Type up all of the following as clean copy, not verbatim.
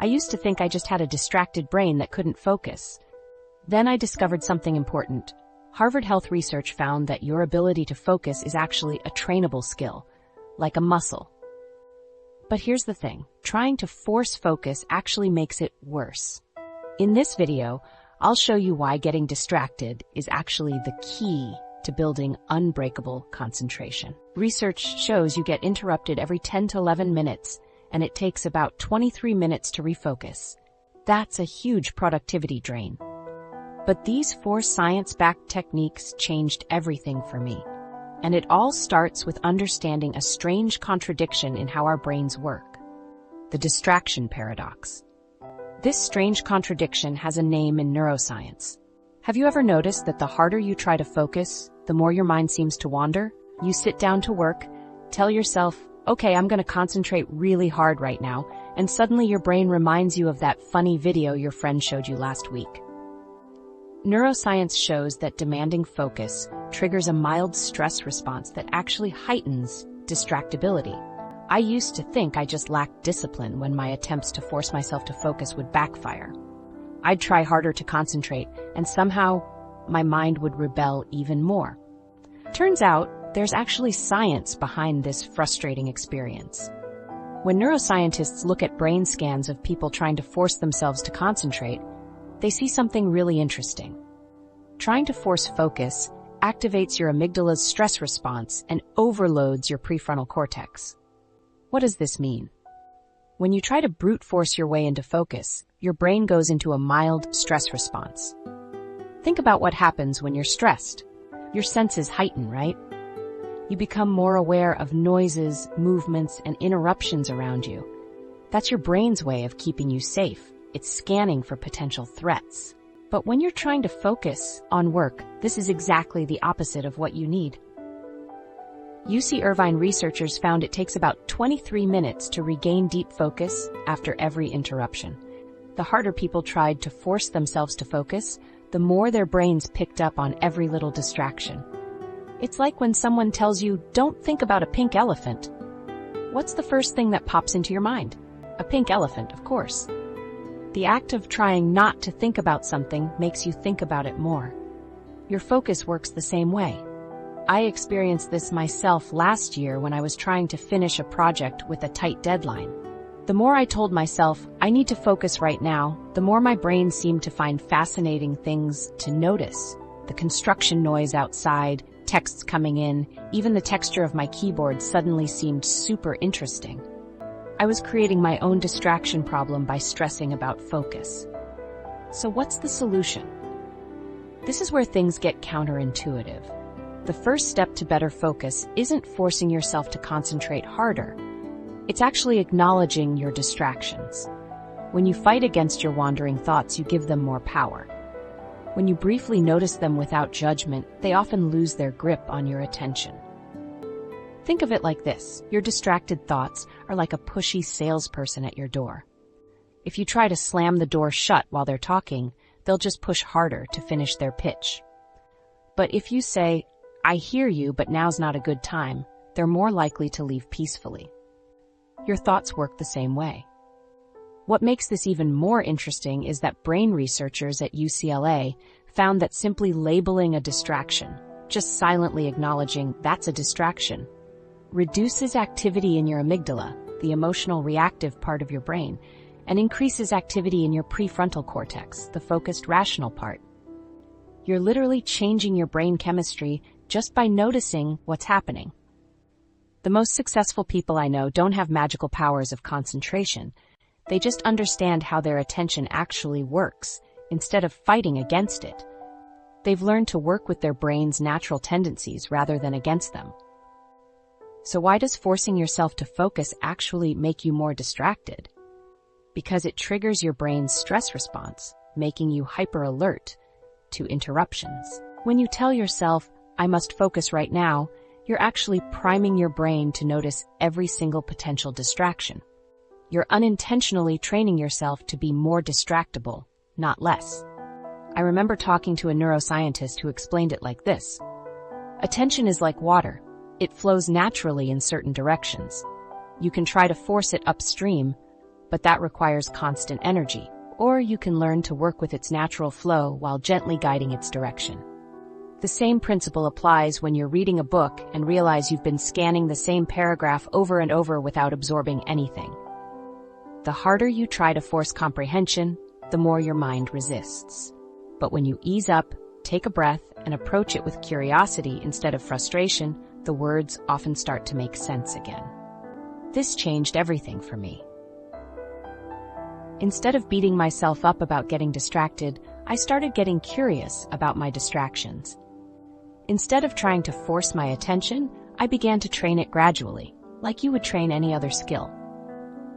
I used to think I just had a distracted brain that couldn't focus. Then I discovered something important. Harvard Health research found that your ability to focus is actually a trainable skill, like a muscle. But here's the thing, trying to force focus actually makes it worse. In this video, I'll show you why getting distracted is actually the key to building unbreakable concentration. Research shows you get interrupted every 10 to 11 minutes, and it takes about 23 minutes to refocus. That's a huge productivity drain. But these 4 science-backed techniques changed everything for me. And it all starts with understanding a strange contradiction in how our brains work: the distraction paradox. This strange contradiction has a name in neuroscience. Have you ever noticed that the harder you try to focus, the more your mind seems to wander? You sit down to work, tell yourself, okay, I'm going to concentrate really hard right now, and suddenly your brain reminds you of that funny video your friend showed you last week. Neuroscience shows that demanding focus triggers a mild stress response that actually heightens distractibility. I used to think I just lacked discipline when my attempts to force myself to focus would backfire. I'd try harder to concentrate, and somehow my mind would rebel even more. Turns out, there's actually science behind this frustrating experience. When neuroscientists look at brain scans of people trying to force themselves to concentrate, they see something really interesting. Trying to force focus activates your amygdala's stress response and overloads your prefrontal cortex. What does this mean? When you try to brute force your way into focus, your brain goes into a mild stress response. Think about what happens when you're stressed. Your senses heighten, right? You become more aware of noises, movements, and interruptions around you. That's your brain's way of keeping you safe. It's scanning for potential threats. But when you're trying to focus on work, this is exactly the opposite of what you need. UC Irvine researchers found it takes about 23 minutes to regain deep focus after every interruption. The harder people tried to force themselves to focus, the more their brains picked up on every little distraction. It's like when someone tells you, don't think about a pink elephant. What's the first thing that pops into your mind? A pink elephant, of course. The act of trying not to think about something makes you think about it more. Your focus works the same way. I experienced this myself last year when I was trying to finish a project with a tight deadline. The more I told myself, I need to focus right now, the more my brain seemed to find fascinating things to notice. The construction noise outside, texts coming in, even the texture of my keyboard suddenly seemed super interesting. I was creating my own distraction problem by stressing about focus. So what's the solution? This is where things get counterintuitive. The first step to better focus isn't forcing yourself to concentrate harder. It's actually acknowledging your distractions. When you fight against your wandering thoughts, you give them more power. When you briefly notice them without judgment, they often lose their grip on your attention. Think of it like this. Your distracted thoughts are like a pushy salesperson at your door. If you try to slam the door shut while they're talking, they'll just push harder to finish their pitch. But if you say, I hear you, but now's not a good time, they're more likely to leave peacefully. Your thoughts work the same way. What makes this even more interesting is that brain researchers at UCLA found that simply labeling a distraction, just silently acknowledging that's a distraction, reduces activity in your amygdala, the emotional reactive part of your brain, and increases activity in your prefrontal cortex, the focused rational part. You're literally changing your brain chemistry just by noticing what's happening. The most successful people I know don't have magical powers of concentration. They just understand how their attention actually works, instead of fighting against it. They've learned to work with their brain's natural tendencies rather than against them. So why does forcing yourself to focus actually make you more distracted? Because it triggers your brain's stress response, making you hyper-alert to interruptions. When you tell yourself, I must focus right now, you're actually priming your brain to notice every single potential distraction. You're unintentionally training yourself to be more distractible, not less. I remember talking to a neuroscientist who explained it like this. Attention is like water. It flows naturally in certain directions. You can try to force it upstream, but that requires constant energy. Or you can learn to work with its natural flow while gently guiding its direction. The same principle applies when you're reading a book and realize you've been scanning the same paragraph over and over without absorbing anything. The harder you try to force comprehension, the more your mind resists. But when you ease up, take a breath, and approach it with curiosity instead of frustration, the words often start to make sense again. This changed everything for me. Instead of beating myself up about getting distracted, I started getting curious about my distractions. Instead of trying to force my attention, I began to train it gradually, like you would train any other skill.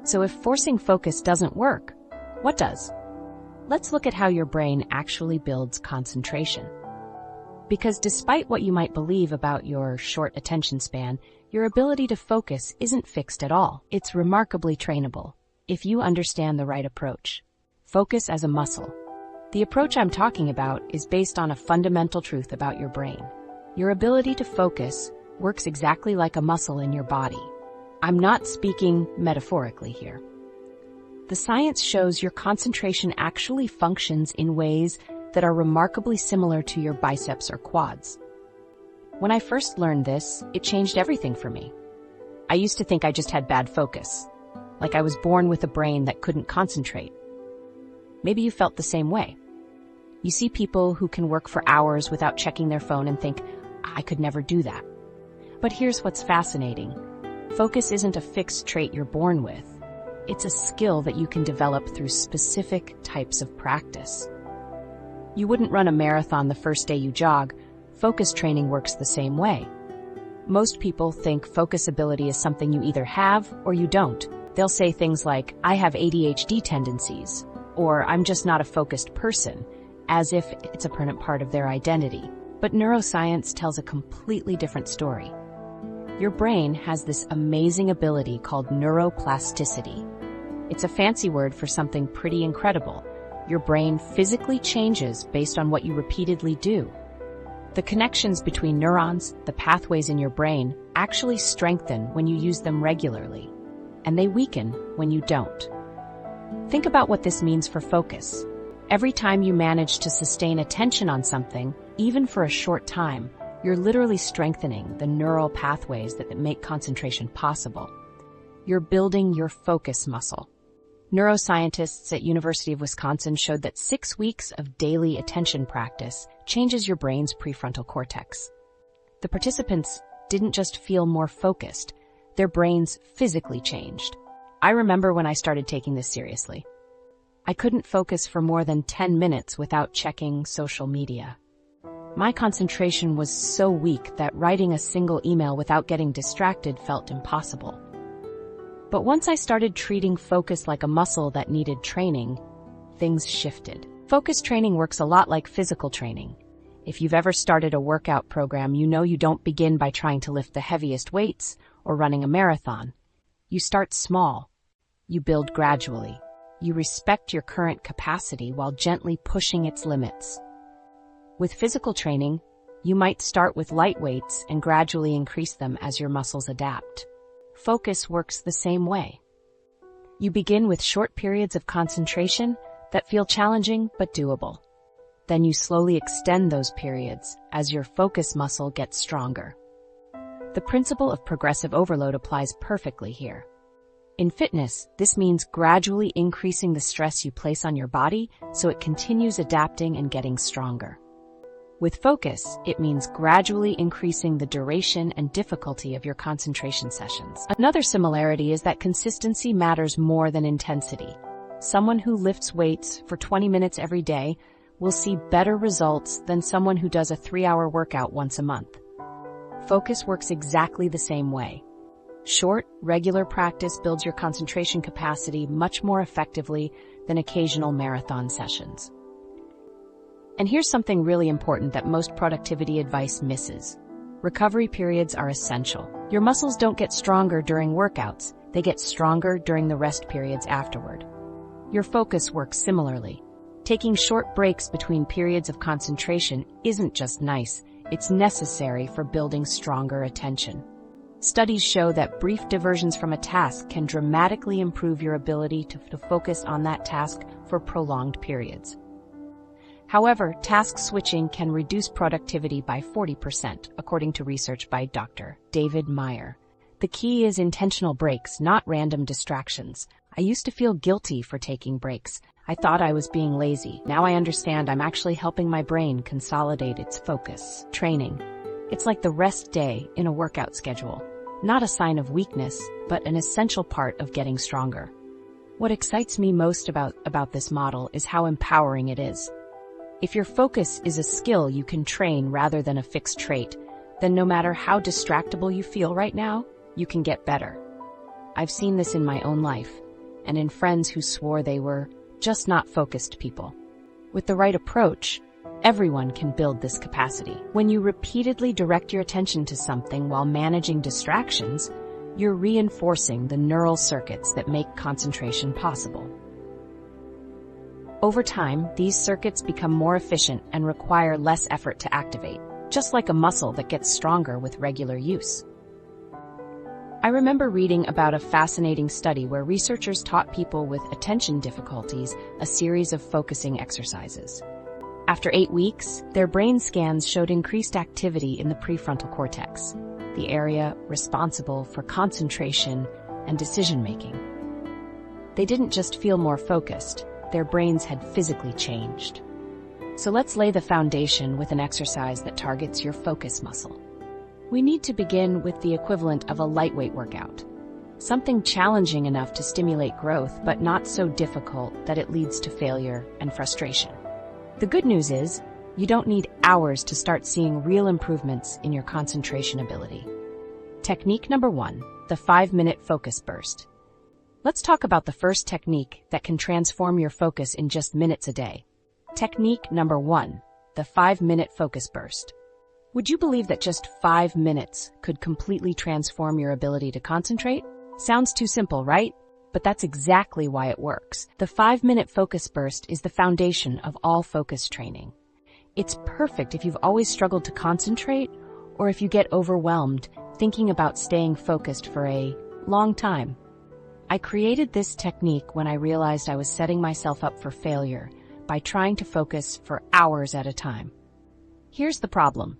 So if forcing focus doesn't work, what does? Let's look at how your brain actually builds concentration. Because despite what you might believe about your short attention span, your ability to focus isn't fixed at all. It's remarkably trainable, if you understand the right approach. Focus as a muscle. The approach I'm talking about is based on a fundamental truth about your brain. Your ability to focus works exactly like a muscle in your body. I'm not speaking metaphorically here. The science shows your concentration actually functions in ways that are remarkably similar to your biceps or quads. When I first learned this, it changed everything for me. I used to think I just had bad focus, like I was born with a brain that couldn't concentrate. Maybe you felt the same way. You see people who can work for hours without checking their phone and think, I could never do that. But here's what's fascinating. Focus isn't a fixed trait you're born with. It's a skill that you can develop through specific types of practice. You wouldn't run a marathon the first day you jog. Focus training works the same way. Most people think focus ability is something you either have or you don't. They'll say things like, I have ADHD tendencies, or I'm just not a focused person, as if it's a permanent part of their identity. But neuroscience tells a completely different story. Your brain has this amazing ability called neuroplasticity. It's a fancy word for something pretty incredible. Your brain physically changes based on what you repeatedly do. The connections between neurons, the pathways in your brain, actually strengthen when you use them regularly, and they weaken when you don't. Think about what this means for focus. Every time you manage to sustain attention on something, even for a short time, you're literally strengthening the neural pathways that make concentration possible. You're building your focus muscle. Neuroscientists at University of Wisconsin showed that 6 weeks of daily attention practice changes your brain's prefrontal cortex. The participants didn't just feel more focused, their brains physically changed. I remember when I started taking this seriously. I couldn't focus for more than 10 minutes without checking social media. My concentration was so weak that writing a single email without getting distracted felt impossible. But once I started treating focus like a muscle that needed training, things shifted. Focus training works a lot like physical training. If you've ever started a workout program, you know you don't begin by trying to lift the heaviest weights or running a marathon. You start small. You build gradually. You respect your current capacity while gently pushing its limits. With physical training, you might start with light weights and gradually increase them as your muscles adapt. Focus works the same way. You begin with short periods of concentration that feel challenging but doable. Then you slowly extend those periods as your focus muscle gets stronger. The principle of progressive overload applies perfectly here. In fitness, this means gradually increasing the stress you place on your body so it continues adapting and getting stronger. With focus, it means gradually increasing the duration and difficulty of your concentration sessions. Another similarity is that consistency matters more than intensity. Someone who lifts weights for 20 minutes every day will see better results than someone who does a 3-hour workout once a month. Focus works exactly the same way. Short, regular practice builds your concentration capacity much more effectively than occasional marathon sessions. And here's something really important that most productivity advice misses. Recovery periods are essential. Your muscles don't get stronger during workouts, they get stronger during the rest periods afterward. Your focus works similarly. Taking short breaks between periods of concentration isn't just nice, it's necessary for building stronger attention. Studies show that brief diversions from a task can dramatically improve your ability to focus on that task for prolonged periods. However, task switching can reduce productivity by 40%, according to research by Dr. David Meyer. The key is intentional breaks, not random distractions. I used to feel guilty for taking breaks. I thought I was being lazy. Now I understand I'm actually helping my brain consolidate its focus. Training. It's like the rest day in a workout schedule. Not a sign of weakness, but an essential part of getting stronger. What excites me most about this model is how empowering it is. If your focus is a skill you can train rather than a fixed trait, then no matter how distractible you feel right now, you can get better. I've seen this in my own life, and in friends who swore they were just not focused people. With the right approach, everyone can build this capacity. When you repeatedly direct your attention to something while managing distractions, you're reinforcing the neural circuits that make concentration possible. Over time, these circuits become more efficient and require less effort to activate, just like a muscle that gets stronger with regular use. I remember reading about a fascinating study where researchers taught people with attention difficulties a series of focusing exercises. After 8 weeks, their brain scans showed increased activity in the prefrontal cortex, the area responsible for concentration and decision-making. They didn't just feel more focused, their brains had physically changed. So let's lay the foundation with an exercise that targets your focus muscle. We need to begin with the equivalent of a lightweight workout. Something challenging enough to stimulate growth, but not so difficult that it leads to failure and frustration. The good news is, you don't need hours to start seeing real improvements in your concentration ability. Technique number 1, the 5-minute focus burst. Let's talk about the first technique that can transform your focus in just minutes a day. Technique number 1, the 5-minute focus burst. Would you believe that just 5 minutes could completely transform your ability to concentrate? Sounds too simple, right? But that's exactly why it works. The 5-minute focus burst is the foundation of all focus training. It's perfect if you've always struggled to concentrate or if you get overwhelmed thinking about staying focused for a long time. I created this technique when I realized I was setting myself up for failure by trying to focus for hours at a time. Here's the problem.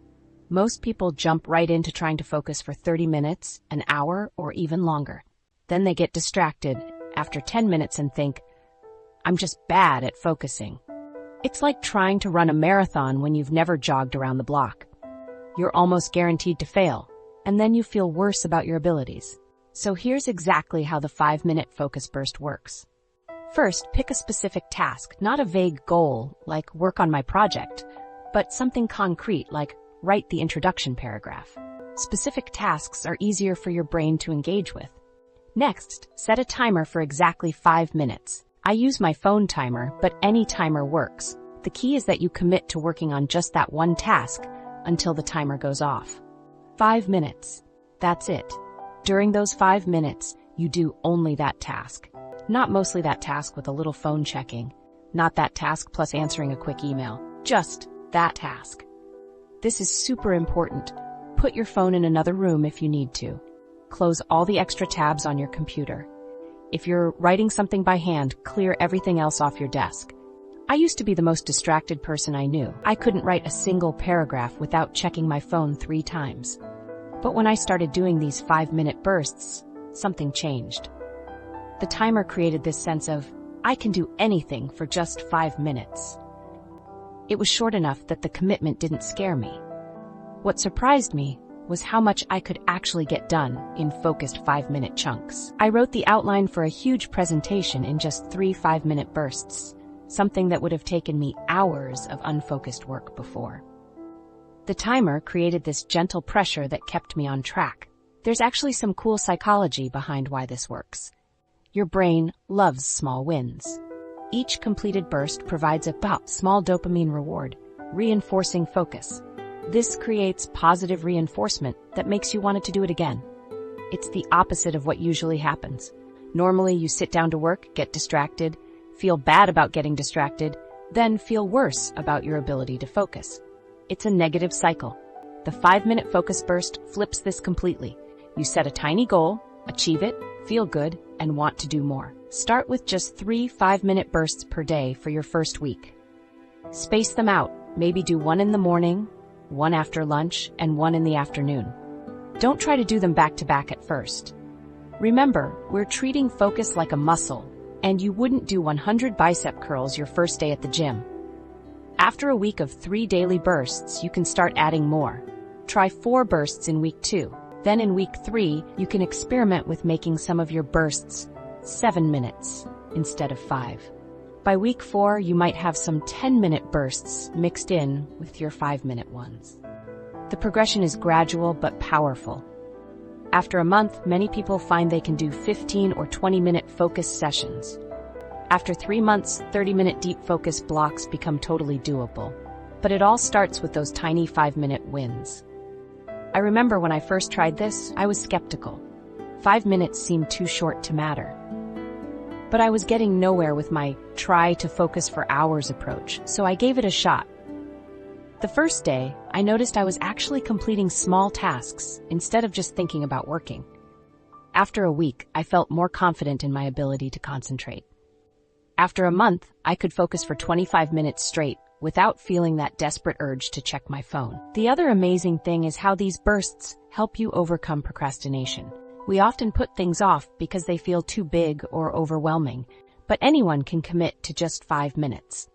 Most people jump right into trying to focus for 30 minutes, an hour, or even longer. Then they get distracted after 10 minutes and think, I'm just bad at focusing. It's like trying to run a marathon when you've never jogged around the block. You're almost guaranteed to fail, and then you feel worse about your abilities. So here's exactly how the 5-minute focus burst works. First, pick a specific task, not a vague goal like work on my project, but something concrete like write the introduction paragraph. Specific tasks are easier for your brain to engage with. Next, set a timer for exactly 5 minutes. I use my phone timer, but any timer works. The key is that you commit to working on just that one task until the timer goes off. 5 minutes. That's it. During those 5 minutes, you do only that task. Not mostly that task with a little phone checking. Not that task plus answering a quick email. Just that task. This is super important. Put your phone in another room if you need to. Close all the extra tabs on your computer. If you're writing something by hand, clear everything else off your desk. I used to be the most distracted person I knew. I couldn't write a single paragraph without checking my phone 3 times. But when I started doing these 5-minute bursts, something changed. The timer created this sense of, I can do anything for just 5 minutes. It was short enough that the commitment didn't scare me. What surprised me was how much I could actually get done in focused 5-minute chunks. I wrote the outline for a huge presentation in just 3 5-minute bursts, something that would have taken me hours of unfocused work before. The timer created this gentle pressure that kept me on track. There's actually some cool psychology behind why this works. Your brain loves small wins. Each completed burst provides a small dopamine reward, reinforcing focus. This creates positive reinforcement that makes you want to do it again. It's the opposite of what usually happens. Normally, you sit down to work, get distracted, feel bad about getting distracted, then feel worse about your ability to focus. It's a negative cycle. The 5-minute focus burst flips this completely. You set a tiny goal, achieve it, feel good, and want to do more. Start with just 3 5-minute bursts per day for your first week. Space them out. Maybe do one in the morning, one after lunch, and one in the afternoon. Don't try to do them back to back at first. Remember, we're treating focus like a muscle, and you wouldn't do 100 bicep curls your first day at the gym. After a week of 3 daily bursts, you can start adding more. Try 4 bursts in week 2. Then in week 3, you can experiment with making some of your bursts 7 minutes instead of 5. By week 4, you might have some 10-minute bursts mixed in with your 5-minute ones. The progression is gradual but powerful. After a month, many people find they can do 15 or 20-minute focus sessions. After 3 months, 30-minute deep focus blocks become totally doable. But it all starts with those tiny 5-minute wins. I remember when I first tried this, I was skeptical. 5 minutes seemed too short to matter. But I was getting nowhere with my try to focus for hours approach, so I gave it a shot. The first day, I noticed I was actually completing small tasks instead of just thinking about working. After a week, I felt more confident in my ability to concentrate. After a month, I could focus for 25 minutes straight without feeling that desperate urge to check my phone. The other amazing thing is how these bursts help you overcome procrastination. We often put things off because they feel too big or overwhelming, but anyone can commit to just 5 minutes.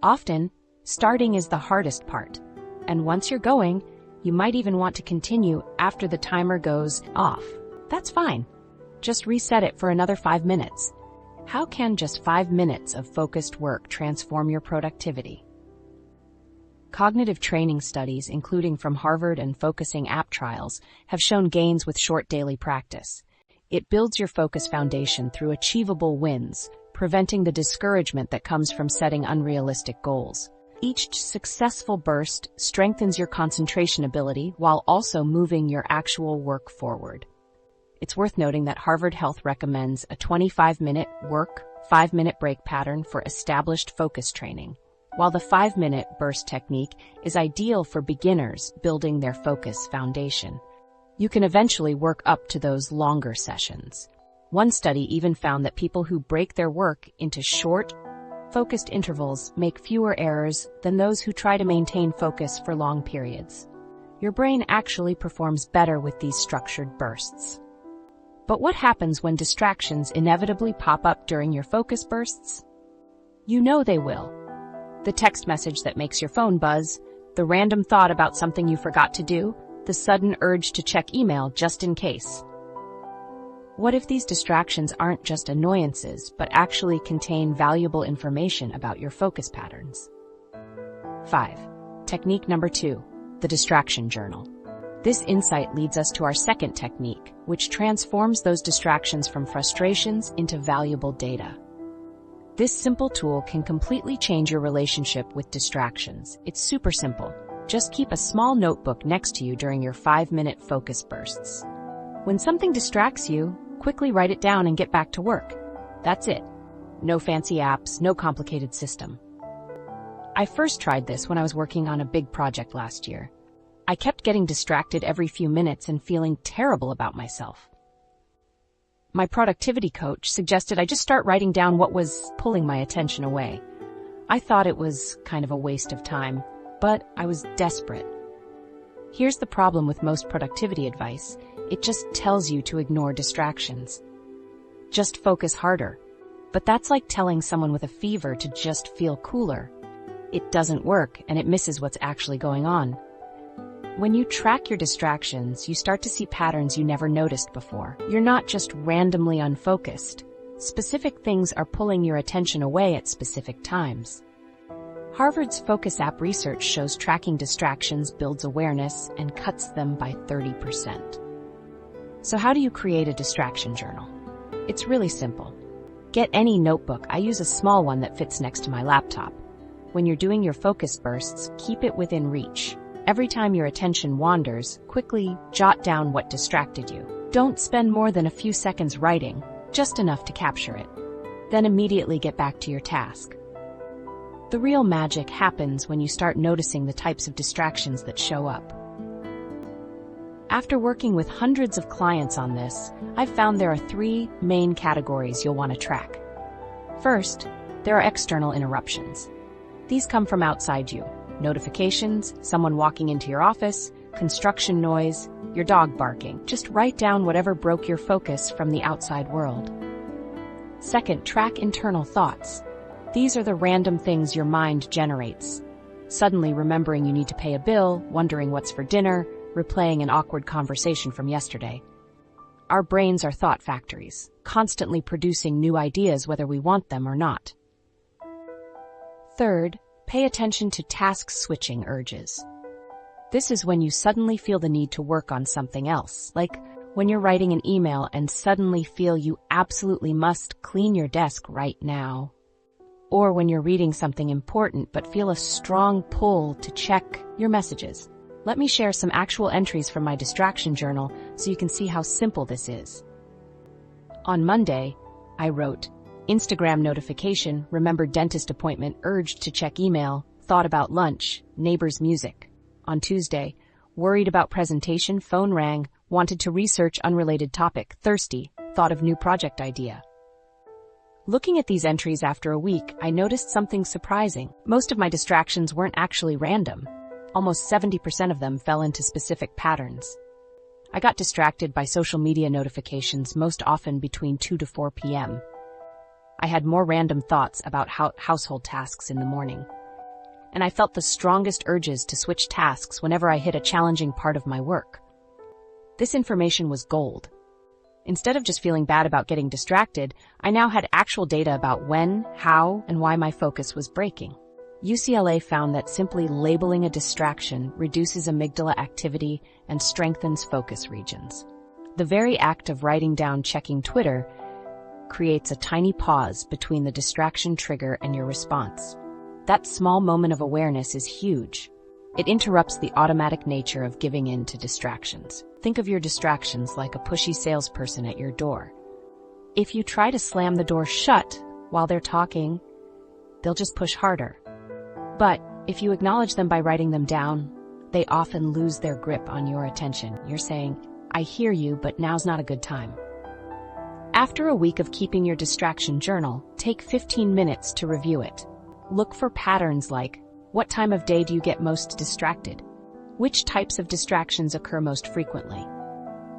Often, starting is the hardest part, and once you're going, you might even want to continue after the timer goes off. That's fine. Just reset it for another 5 minutes. How can just 5 minutes of focused work transform your productivity? Cognitive training studies, including from Harvard and focusing app trials, have shown gains with short daily practice. It builds your focus foundation through achievable wins, preventing the discouragement that comes from setting unrealistic goals. Each successful burst strengthens your concentration ability while also moving your actual work forward. It's worth noting that Harvard Health recommends a 25-minute work, 5-minute break pattern for established focus training, while the 5-minute burst technique is ideal for beginners building their focus foundation. You can eventually work up to those longer sessions. One study even found that people who break their work into short, focused intervals make fewer errors than those who try to maintain focus for long periods. Your brain actually performs better with these structured bursts. But what happens when distractions inevitably pop up during your focus bursts? You know they will. The text message that makes your phone buzz, the random thought about something you forgot to do, the sudden urge to check email just in case. What if these distractions aren't just annoyances, but actually contain valuable information about your focus patterns? 5. Technique number 2, the distraction journal. This insight leads us to our second technique, which transforms those distractions from frustrations into valuable data. This simple tool can completely change your relationship with distractions. It's super simple. Just keep a small notebook next to you during your 5-minute focus bursts. When something distracts you, quickly write it down and get back to work. That's it. No fancy apps, no complicated system. I first tried this when I was working on a big project last year. I kept getting distracted every few minutes and feeling terrible about myself. My productivity coach suggested I just start writing down what was pulling my attention away. I thought it was kind of a waste of time, but I was desperate. Here's the problem with most productivity advice. It just tells you to ignore distractions. Just focus harder. But that's like telling someone with a fever to just feel cooler. It doesn't work, and it misses what's actually going on. When you track your distractions, you start to see patterns you never noticed before. You're not just randomly unfocused. Specific things are pulling your attention away at specific times. Harvard's Focus app research shows tracking distractions builds awareness and cuts them by 30%. So how do you create a distraction journal? It's really simple. Get any notebook. I use a small one that fits next to my laptop. When you're doing your focus bursts, keep it within reach. Every time your attention wanders, quickly jot down what distracted you. Don't spend more than a few seconds writing, just enough to capture it. Then immediately get back to your task. The real magic happens when you start noticing the types of distractions that show up. After working with hundreds of clients on this, I've found there are three main categories you'll want to track. First, there are external interruptions. These come from outside you. Notifications, someone walking into your office, construction noise, your dog barking. Just write down whatever broke your focus from the outside world. Second, track internal thoughts. These are the random things your mind generates. Suddenly remembering you need to pay a bill, wondering what's for dinner, replaying an awkward conversation from yesterday. Our brains are thought factories, constantly producing new ideas whether we want them or not. Third, pay attention to task switching urges. This is when you suddenly feel the need to work on something else, like when you're writing an email and suddenly feel you absolutely must clean your desk right now. Or when you're reading something important but feel a strong pull to check your messages. Let me share some actual entries from my distraction journal so you can see how simple this is. On Monday, I wrote, Instagram notification, remembered dentist appointment, urged to check email, thought about lunch, neighbor's music. On Tuesday, worried about presentation, phone rang, wanted to research unrelated topic, thirsty, thought of new project idea. Looking at these entries after a week, I noticed something surprising. Most of my distractions weren't actually random. Almost 70% of them fell into specific patterns. I got distracted by social media notifications most often between 2 to 4 p.m. I had more random thoughts about household tasks in the morning. And I felt the strongest urges to switch tasks whenever I hit a challenging part of my work. This information was gold. Instead of just feeling bad about getting distracted, I now had actual data about when, how, and why my focus was breaking. UCLA found that simply labeling a distraction reduces amygdala activity and strengthens focus regions. The very act of writing down checking Twitter creates a tiny pause between the distraction trigger and your response. That small moment of awareness is huge. It interrupts the automatic nature of giving in to distractions. Think of your distractions like a pushy salesperson at your door. If you try to slam the door shut while they're talking, they'll just push harder. But if you acknowledge them by writing them down, they often lose their grip on your attention. You're saying, I hear you, but now's not a good time. After a week of keeping your distraction journal, take 15 minutes to review it. Look for patterns like, what time of day do you get most distracted? Which types of distractions occur most frequently?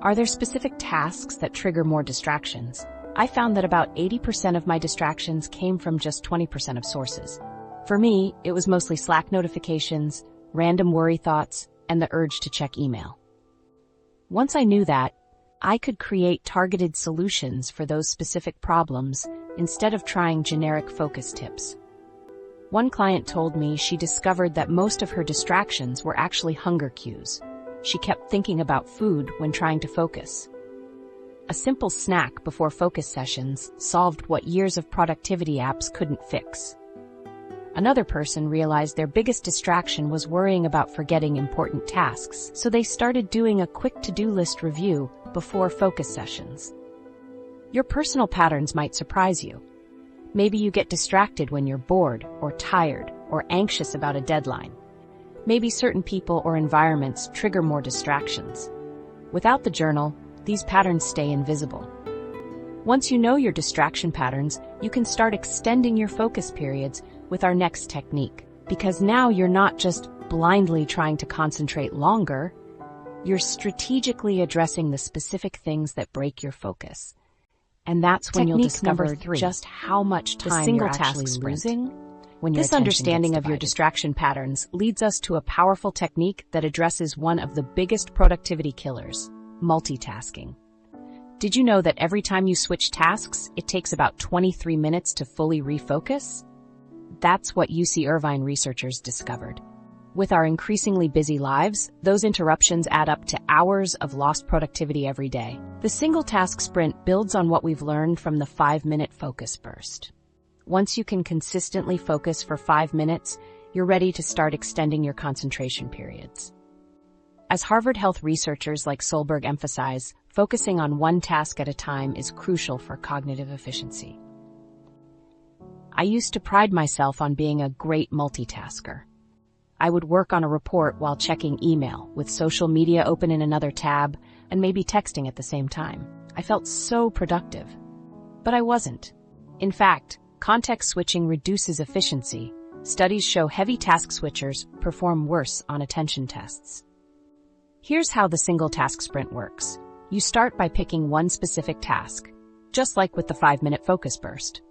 Are there specific tasks that trigger more distractions? I found that about 80% of my distractions came from just 20% of sources. For me, it was mostly Slack notifications, random worry thoughts, and the urge to check email. Once I knew that, I could create targeted solutions for those specific problems instead of trying generic focus tips. One client told me she discovered that most of her distractions were actually hunger cues. She kept thinking about food when trying to focus. A simple snack before focus sessions solved what years of productivity apps couldn't fix. Another person realized their biggest distraction was worrying about forgetting important tasks, so they started doing a quick to-do list review before focus sessions. Your personal patterns might surprise you. Maybe you get distracted when you're bored or tired or anxious about a deadline. Maybe certain people or environments trigger more distractions. Without the journal, these patterns stay invisible. Once you know your distraction patterns, you can start extending your focus periods with our next technique. Because now you're not just blindly trying to concentrate longer, you're strategically addressing the specific things that break your focus. And that's when you'll discover just how much time you're actually losing when your attention gets divided. This understanding of your distraction patterns leads us to a powerful technique that addresses one of the biggest productivity killers, multitasking. Did you know that every time you switch tasks, it takes about 23 minutes to fully refocus? That's what UC Irvine researchers discovered. With our increasingly busy lives, those interruptions add up to hours of lost productivity every day. The single task sprint builds on what we've learned from the 5-minute focus burst. Once you can consistently focus for 5 minutes, you're ready to start extending your concentration periods. As Harvard Health researchers like Solberg emphasize, focusing on one task at a time is crucial for cognitive efficiency. I used to pride myself on being a great multitasker. I would work on a report while checking email, with social media open in another tab, and maybe texting at the same time. I felt so productive. But I wasn't. In fact, context switching reduces efficiency. Studies show heavy task switchers perform worse on attention tests. Here's how the single task sprint works. You start by picking one specific task, just like with the 5-minute focus burst.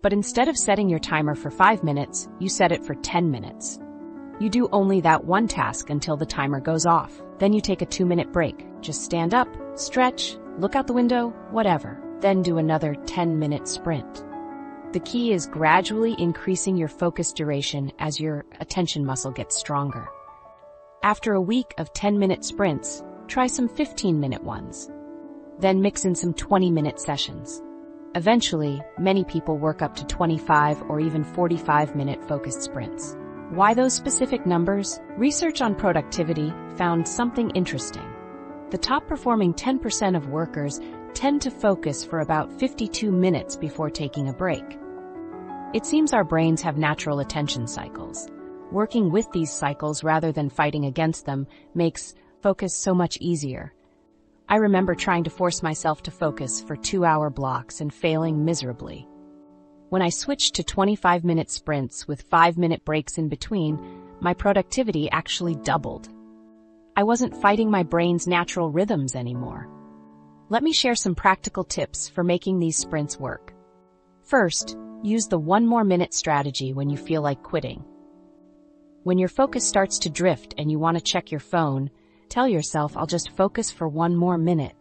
But instead of setting your timer for 5 minutes, you set it for 10 minutes. You do only that one task until the timer goes off. Then you take a 2-minute break. Just stand up, stretch, look out the window, whatever. Then do another 10-minute sprint. The key is gradually increasing your focus duration as your attention muscle gets stronger. After a week of 10-minute sprints, try some 15-minute ones. Then mix in some 20-minute sessions. Eventually, many people work up to 25 or even 45-minute focused sprints. Why those specific numbers? Research on productivity found something interesting. The top-performing 10% of workers tend to focus for about 52 minutes before taking a break. It seems our brains have natural attention cycles. Working with these cycles rather than fighting against them makes focus so much easier. I remember trying to force myself to focus for 2-hour blocks and failing miserably. When I switched to 25-minute sprints with 5-minute breaks in between, my productivity actually doubled. I wasn't fighting my brain's natural rhythms anymore. Let me share some practical tips for making these sprints work. First, use the 1 more minute strategy when you feel like quitting. When your focus starts to drift and you want to check your phone, tell yourself, I'll just focus for 1 more minute.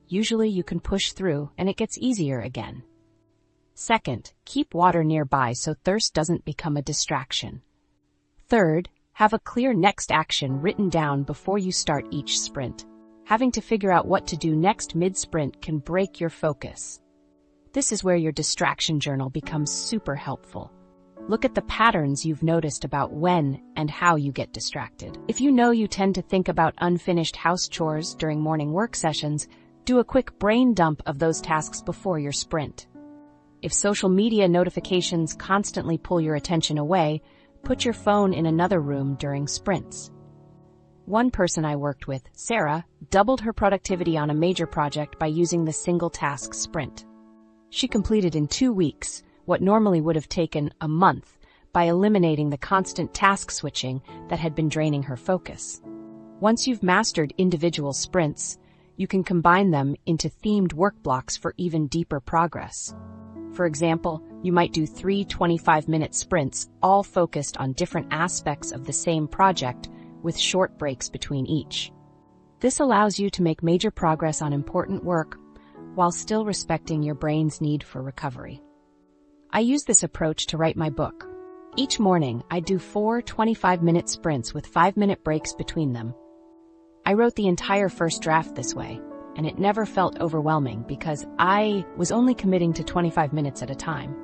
Usually you can push through and it gets easier again. Second, keep water nearby so thirst doesn't become a distraction. Third, have a clear next action written down before you start each sprint. Having to figure out what to do next mid-sprint can break your focus. This is where your distraction journal becomes super helpful. Look at the patterns you've noticed about when and how you get distracted. If you know you tend to think about unfinished house chores during morning work sessions, do a quick brain dump of those tasks before your sprint. If social media notifications constantly pull your attention away, put your phone in another room during sprints. One person I worked with, Sarah, doubled her productivity on a major project by using the single task sprint. She completed in 2 weeks what normally would have taken a month by eliminating the constant task switching that had been draining her focus. Once you've mastered individual sprints, you can combine them into themed work blocks for even deeper progress. For example, you might do 3 25-minute sprints, all focused on different aspects of the same project, with short breaks between each. This allows you to make major progress on important work while still respecting your brain's need for recovery. I use this approach to write my book. Each morning, I do 4 25-minute sprints with 5-minute breaks between them. I wrote the entire first draft this way, and it never felt overwhelming because I was only committing to 25 minutes at a time.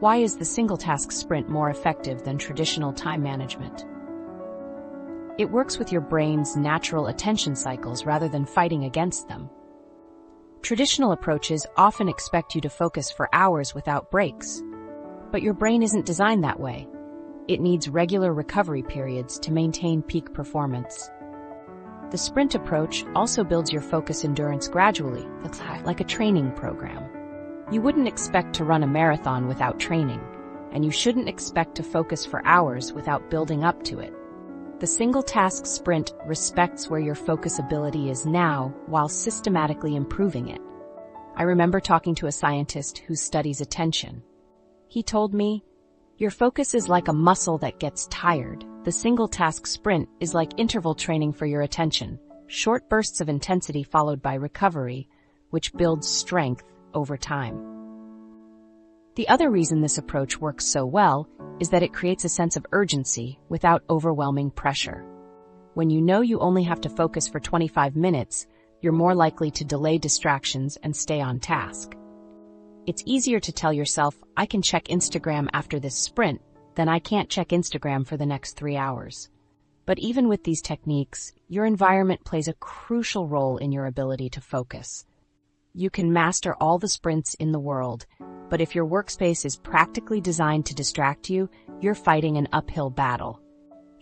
Why is the single task sprint more effective than traditional time management? It works with your brain's natural attention cycles rather than fighting against them. Traditional approaches often expect you to focus for hours without breaks. But your brain isn't designed that way. It needs regular recovery periods to maintain peak performance. The sprint approach also builds your focus endurance gradually, like a training program. You wouldn't expect to run a marathon without training, and you shouldn't expect to focus for hours without building up to it. The single task sprint respects where your focus ability is now while systematically improving it. I remember talking to a scientist who studies attention. He told me, your focus is like a muscle that gets tired. The single task sprint is like interval training for your attention, short bursts of intensity followed by recovery, which builds strength over time. The other reason this approach works so well is that it creates a sense of urgency without overwhelming pressure. When you know you only have to focus for 25 minutes, you're more likely to delay distractions and stay on task. It's easier to tell yourself, I can check Instagram after this sprint, than I can't check Instagram for the next 3 hours. But even with these techniques, your environment plays a crucial role in your ability to focus. You can master all the sprints in the world, but if your workspace is practically designed to distract you, you're fighting an uphill battle.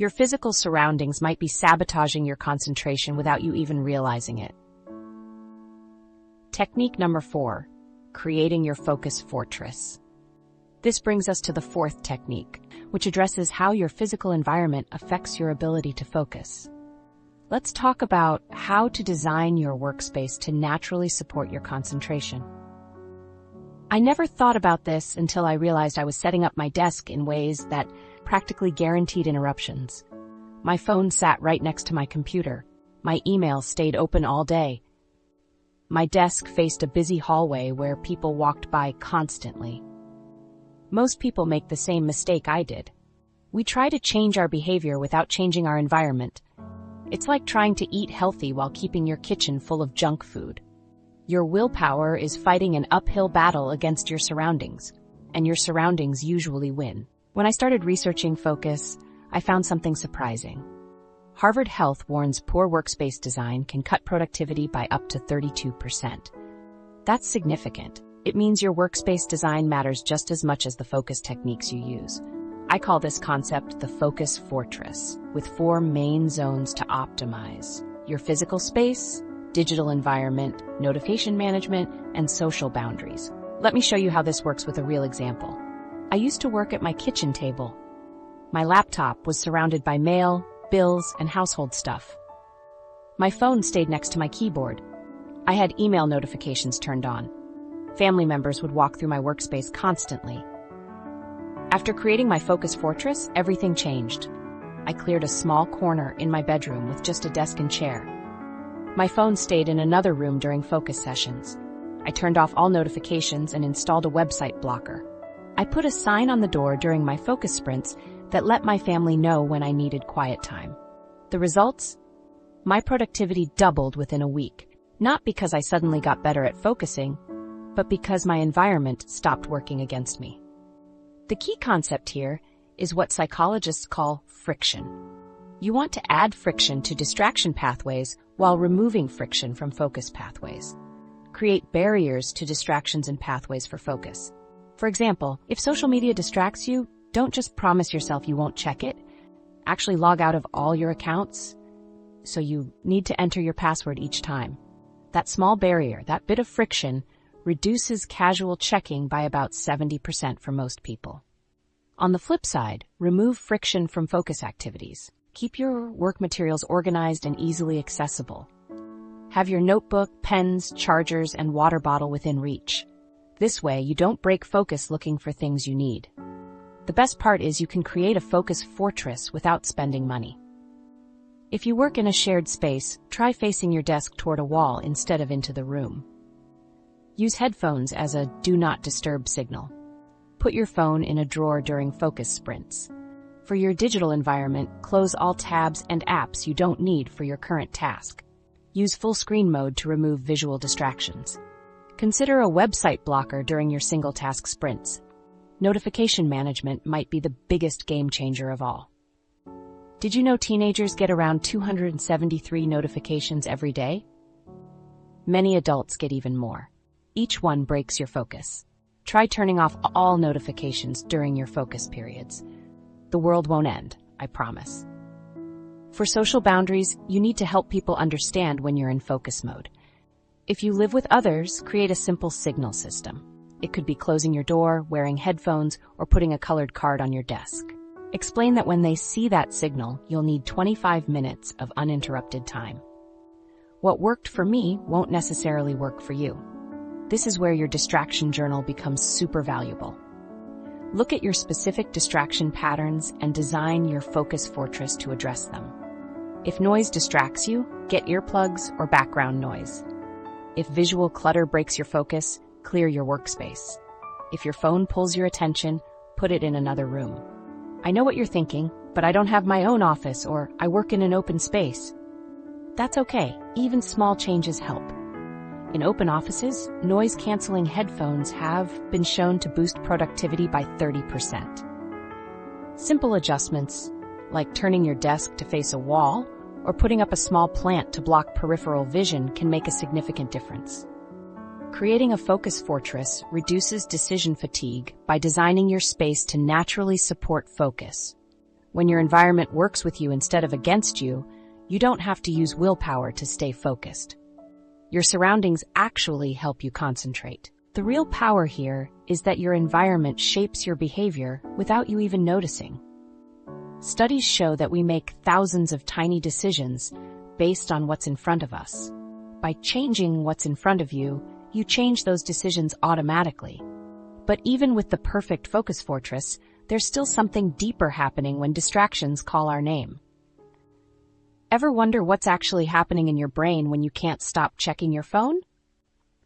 Your physical surroundings might be sabotaging your concentration without you even realizing it. Technique number 4, creating your focus fortress. This brings us to the 4th technique, which addresses how your physical environment affects your ability to focus. Let's talk about how to design your workspace to naturally support your concentration. I never thought about this until I realized I was setting up my desk in ways that practically guaranteed interruptions. My phone sat right next to my computer. My email stayed open all day. My desk faced a busy hallway where people walked by constantly. Most people make the same mistake I did. We try to change our behavior without changing our environment. It's like trying to eat healthy while keeping your kitchen full of junk food. Your willpower is fighting an uphill battle against your surroundings, and your surroundings usually win. When I started researching focus, I found something surprising. Harvard Health warns poor workspace design can cut productivity by up to 32%. That's significant. It means your workspace design matters just as much as the focus techniques you use. I call this concept the focus fortress, with 4 main zones to optimize: your physical space, digital environment, notification management, and social boundaries. Let me show you how this works with a real example. I used to work at my kitchen table. My laptop was surrounded by mail, bills, and household stuff. My phone stayed next to my keyboard. I had email notifications turned on. Family members would walk through my workspace constantly. After creating my focus fortress, everything changed. I cleared a small corner in my bedroom with just a desk and chair. My phone stayed in another room during focus sessions. I turned off all notifications and installed a website blocker. I put a sign on the door during my focus sprints that let my family know when I needed quiet time. The results? My productivity doubled within a week, not because I suddenly got better at focusing, but because my environment stopped working against me. The key concept here is what psychologists call friction. You want to add friction to distraction pathways while removing friction from focus pathways. Create barriers to distractions and pathways for focus. For example, if social media distracts you, don't just promise yourself you won't check it. Actually log out of all your accounts, so you need to enter your password each time. That small barrier, that bit of friction, reduces casual checking by about 70% for most people. On the flip side, remove friction from focus activities. Keep your work materials organized and easily accessible. Have your notebook, pens, chargers, and water bottle within reach. This way, you don't break focus looking for things you need. The best part is you can create a focus fortress without spending money. If you work in a shared space, try facing your desk toward a wall instead of into the room. Use headphones as a do not disturb signal. Put your phone in a drawer during focus sprints. For your digital environment, close all tabs and apps you don't need for your current task. Use full screen mode to remove visual distractions. Consider a website blocker during your single task sprints. Notification management might be the biggest game changer of all. Did you know teenagers get around 273 notifications every day? Many adults get even more. Each one breaks your focus. Try turning off all notifications during your focus periods. The world won't end, I promise. For social boundaries, you need to help people understand when you're in focus mode. If you live with others, create a simple signal system. It could be closing your door, wearing headphones, or putting a colored card on your desk. Explain that when they see that signal, you'll need 25 minutes of uninterrupted time. What worked for me won't necessarily work for you. This is where your distraction journal becomes super valuable. Look at your specific distraction patterns and design your focus fortress to address them. If noise distracts you, get earplugs or background noise. If visual clutter breaks your focus, clear your workspace. If your phone pulls your attention, put it in another room. I know what you're thinking, but I don't have my own office or I work in an open space. That's okay, even small changes help. In open offices, noise-canceling headphones have been shown to boost productivity by 30%. Simple adjustments, like turning your desk to face a wall or putting up a small plant to block peripheral vision, can make a significant difference. Creating a focus fortress reduces decision fatigue by designing your space to naturally support focus. When your environment works with you instead of against you, you don't have to use willpower to stay focused. Your surroundings actually help you concentrate. The real power here is that your environment shapes your behavior without you even noticing. Studies show that we make thousands of tiny decisions based on what's in front of us. By changing what's in front of you, you change those decisions automatically. But even with the perfect focus fortress, there's still something deeper happening when distractions call our name. Ever wonder what's actually happening in your brain when you can't stop checking your phone?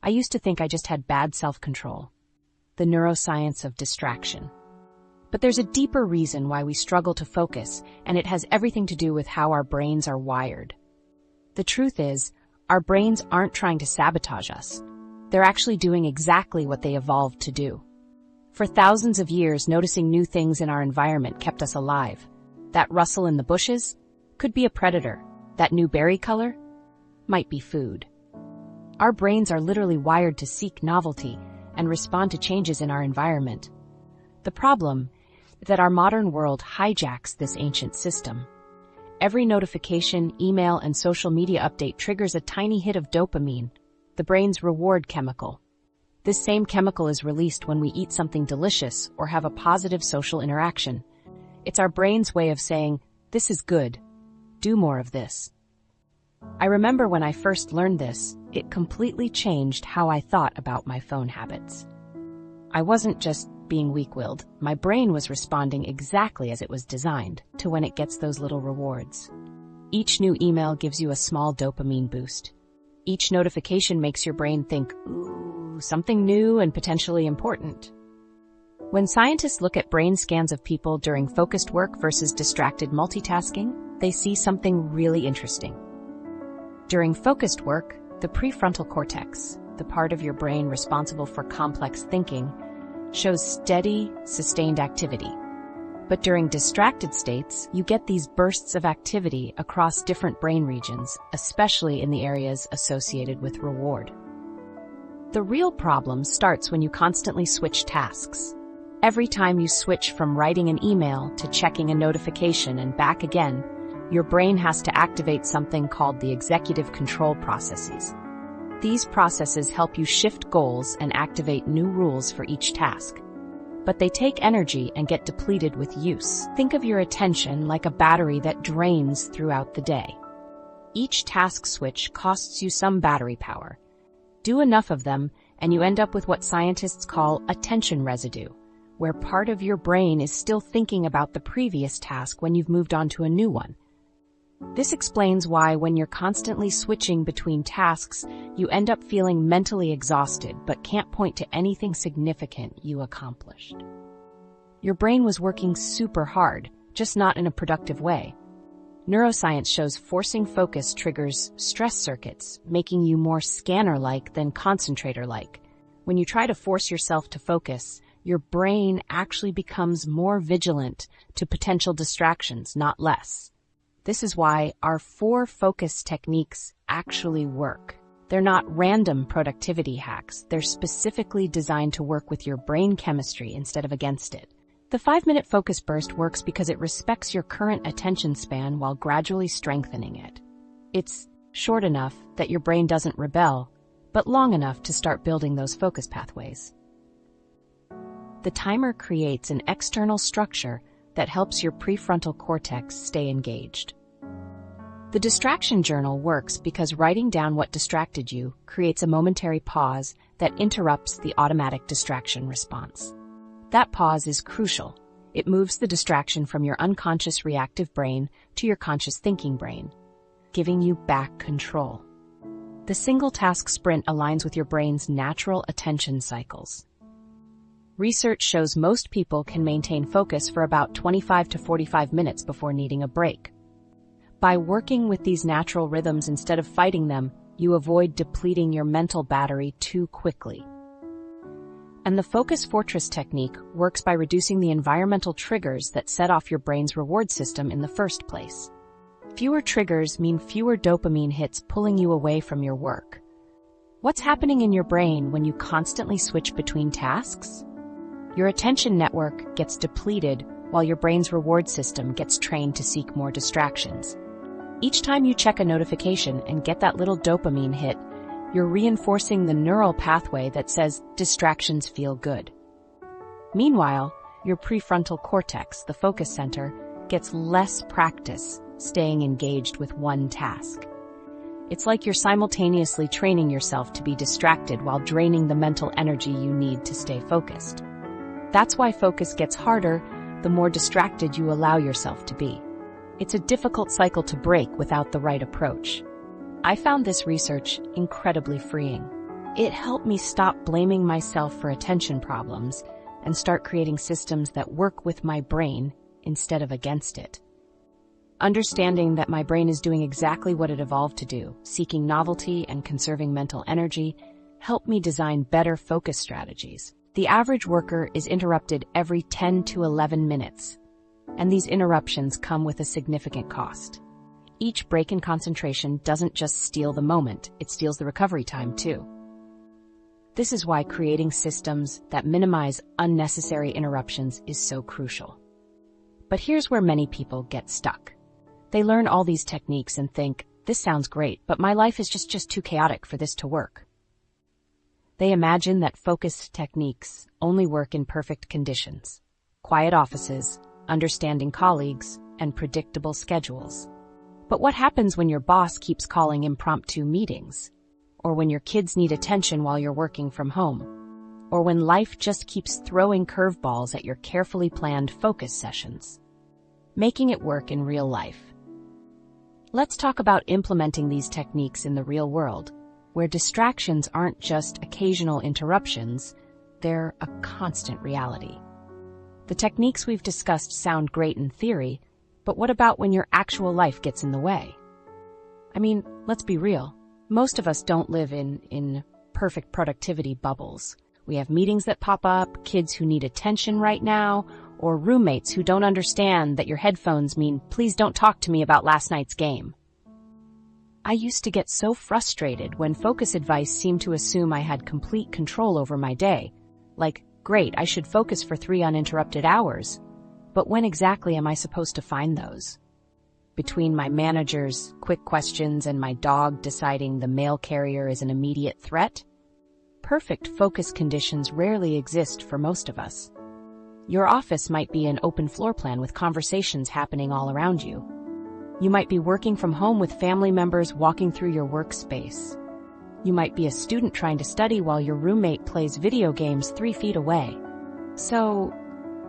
I used to think I just had bad self-control. The neuroscience of distraction. But there's a deeper reason why we struggle to focus, and it has everything to do with how our brains are wired. The truth is, our brains aren't trying to sabotage us. They're actually doing exactly what they evolved to do. For thousands of years, noticing new things in our environment kept us alive. That rustle in the bushes could be a predator. That new berry color might be food. Our brains are literally wired to seek novelty and respond to changes in our environment. The problem is that our modern world hijacks this ancient system. Every notification, email, and social media update triggers a tiny hit of dopamine, the brain's reward chemical. This same chemical is released when we eat something delicious or have a positive social interaction. It's our brain's way of saying, "This is good. Do more of this." I remember when I first learned this, it completely changed how I thought about my phone habits. I wasn't just being weak-willed. My brain was responding exactly as it was designed to when it gets those little rewards. Each new email gives you a small dopamine boost. Each notification makes your brain think, ooh, something new and potentially important. When scientists look at brain scans of people during focused work versus distracted multitasking, they see something really interesting. During focused work, the prefrontal cortex, the part of your brain responsible for complex thinking, shows steady, sustained activity. But during distracted states, you get these bursts of activity across different brain regions, especially in the areas associated with reward. The real problem starts when you constantly switch tasks. Every time you switch from writing an email to checking a notification and back again, your brain has to activate something called the executive control processes. These processes help you shift goals and activate new rules for each task. But they take energy and get depleted with use. Think of your attention like a battery that drains throughout the day. Each task switch costs you some battery power. Do enough of them, and you end up with what scientists call attention residue, where part of your brain is still thinking about the previous task when you've moved on to a new one. This explains why when you're constantly switching between tasks, you end up feeling mentally exhausted but can't point to anything significant you accomplished. Your brain was working super hard, just not in a productive way. Neuroscience shows forcing focus triggers stress circuits, making you more scanner-like than concentrator-like. When you try to force yourself to focus, your brain actually becomes more vigilant to potential distractions, not less. This is why our 4 focus techniques actually work. They're not random productivity hacks. They're specifically designed to work with your brain chemistry instead of against it. The 5-minute focus burst works because it respects your current attention span while gradually strengthening it. It's short enough that your brain doesn't rebel, but long enough to start building those focus pathways. The timer creates an external structure that helps your prefrontal cortex stay engaged. The distraction journal works because writing down what distracted you creates a momentary pause that interrupts the automatic distraction response. That pause is crucial. It moves the distraction from your unconscious reactive brain to your conscious thinking brain, giving you back control. The single task sprint aligns with your brain's natural attention cycles. Research shows most people can maintain focus for about 25 to 45 minutes before needing a break. By working with these natural rhythms instead of fighting them, you avoid depleting your mental battery too quickly. And the Focus Fortress technique works by reducing the environmental triggers that set off your brain's reward system in the first place. Fewer triggers mean fewer dopamine hits pulling you away from your work. What's happening in your brain when you constantly switch between tasks? Your attention network gets depleted while your brain's reward system gets trained to seek more distractions. Each time you check a notification and get that little dopamine hit, you're reinforcing the neural pathway that says distractions feel good. Meanwhile, your prefrontal cortex, the focus center, gets less practice staying engaged with one task. It's like you're simultaneously training yourself to be distracted while draining the mental energy you need to stay focused. That's why focus gets harder the more distracted you allow yourself to be. It's a difficult cycle to break without the right approach. I found this research incredibly freeing. It helped me stop blaming myself for attention problems and start creating systems that work with my brain instead of against it. Understanding that my brain is doing exactly what it evolved to do, seeking novelty and conserving mental energy, helped me design better focus strategies. The average worker is interrupted every 10 to 11 minutes, and these interruptions come with a significant cost. Each break in concentration doesn't just steal the moment, it steals the recovery time too. This is why creating systems that minimize unnecessary interruptions is so crucial. But here's where many people get stuck. They learn all these techniques and think, this sounds great, but my life is just too chaotic for this to work. They imagine that focused techniques only work in perfect conditions, quiet offices, understanding colleagues, and predictable schedules. But what happens when your boss keeps calling impromptu meetings? Or when your kids need attention while you're working from home? Or when life just keeps throwing curveballs at your carefully planned focus sessions? Making it work in real life. Let's talk about implementing these techniques in the real world, where distractions aren't just occasional interruptions, they're a constant reality. The techniques we've discussed sound great in theory, but what about when your actual life gets in the way? I mean, let's be real. Most of us don't live in perfect productivity bubbles. We have meetings that pop up, kids who need attention right now, or roommates who don't understand that your headphones mean, please don't talk to me about last night's game. I used to get so frustrated when focus advice seemed to assume I had complete control over my day. Like, great, I should focus for 3 uninterrupted hours. But when exactly am I supposed to find those? Between my manager's quick questions and my dog deciding the mail carrier is an immediate threat? Perfect focus conditions rarely exist for most of us. Your office might be an open floor plan with conversations happening all around you. You might be working from home with family members walking through your workspace. You might be a student trying to study while your roommate plays video games 3 feet away. So,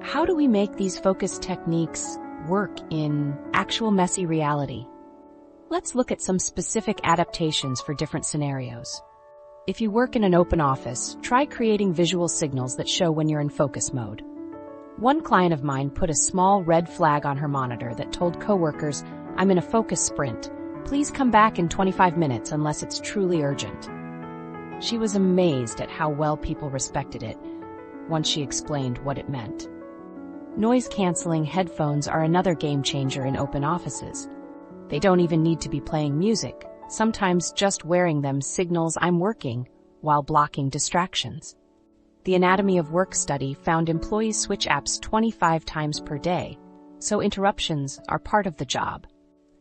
how do we make these focus techniques work in actual messy reality? Let's look at some specific adaptations for different scenarios. If you work in an open office, try creating visual signals that show when you're in focus mode. One client of mine put a small red flag on her monitor that told coworkers, I'm in a focus sprint. Please come back in 25 minutes unless it's truly urgent. She was amazed at how well people respected it once she explained what it meant. Noise-canceling headphones are another game changer in open offices. They don't even need to be playing music. Sometimes just wearing them signals I'm working while blocking distractions. The Anatomy of Work study found employees switch apps 25 times per day, so interruptions are part of the job.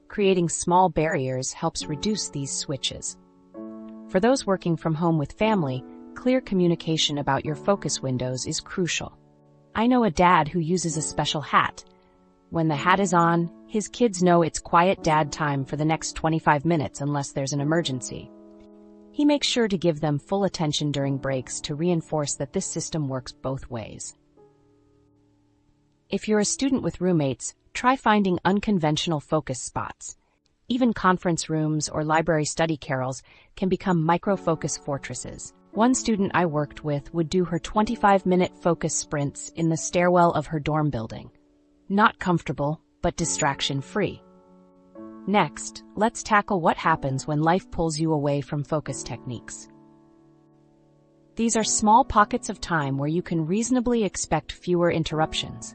Creating small barriers helps reduce these switches. For those working from home with family, clear communication about your focus windows is crucial. I know a dad who uses a special hat. When the hat is on, his kids know it's quiet dad time for the next 25 minutes unless there's an emergency. He makes sure to give them full attention during breaks to reinforce that this system works both ways. If you're a student with roommates, try finding unconventional focus spots. Even conference rooms or library study carrels can become micro-focus fortresses. One student I worked with would do her 25-minute focus sprints in the stairwell of her dorm building. Not comfortable, but distraction-free. Next, let's tackle what happens when life pulls you away from focus techniques. These are small pockets of time where you can reasonably expect fewer interruptions.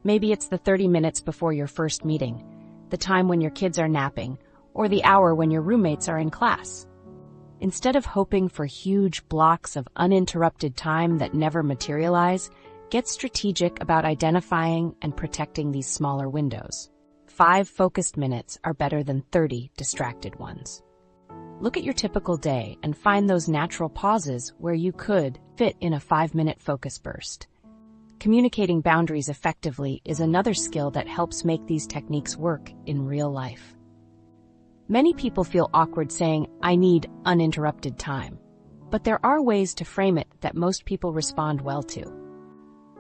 Maybe it's the 30 minutes before your first meeting, the time when your kids are napping, or the hour when your roommates are in class. Instead of hoping for huge blocks of uninterrupted time that never materialize, Get strategic about identifying and protecting these smaller windows. 5 focused minutes are better than 30 distracted ones. Look at your typical day and find those natural pauses where you could fit in a 5-minute focus burst. Communicating boundaries effectively is another skill that helps make these techniques work in real life. Many people feel awkward saying, "I need uninterrupted time." But there are ways to frame it that most people respond well to.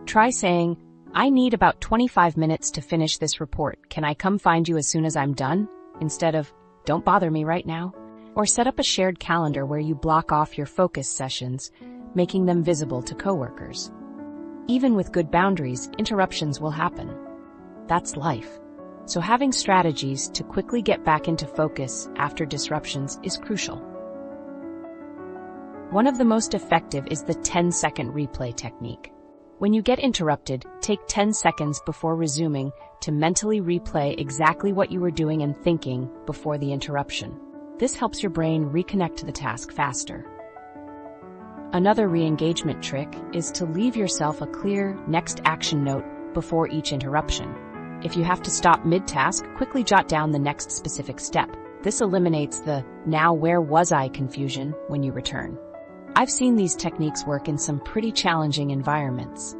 Try saying, "I need about 25 minutes to finish this report. Can I come find you as soon as I'm done?" Instead of, "Don't bother me right now." Or set up a shared calendar where you block off your focus sessions, making them visible to coworkers. Even with good boundaries, interruptions will happen. That's life. So having strategies to quickly get back into focus after disruptions is crucial. One of the most effective is the 10-second replay technique. When you get interrupted, take 10 seconds before resuming to mentally replay exactly what you were doing and thinking before the interruption. This helps your brain reconnect to the task faster. Another re-engagement trick is to leave yourself a clear next action note before each interruption. If you have to stop mid-task, quickly jot down the next specific step. This eliminates the "now where was I" confusion when you return. I've seen these techniques work in some pretty challenging environments.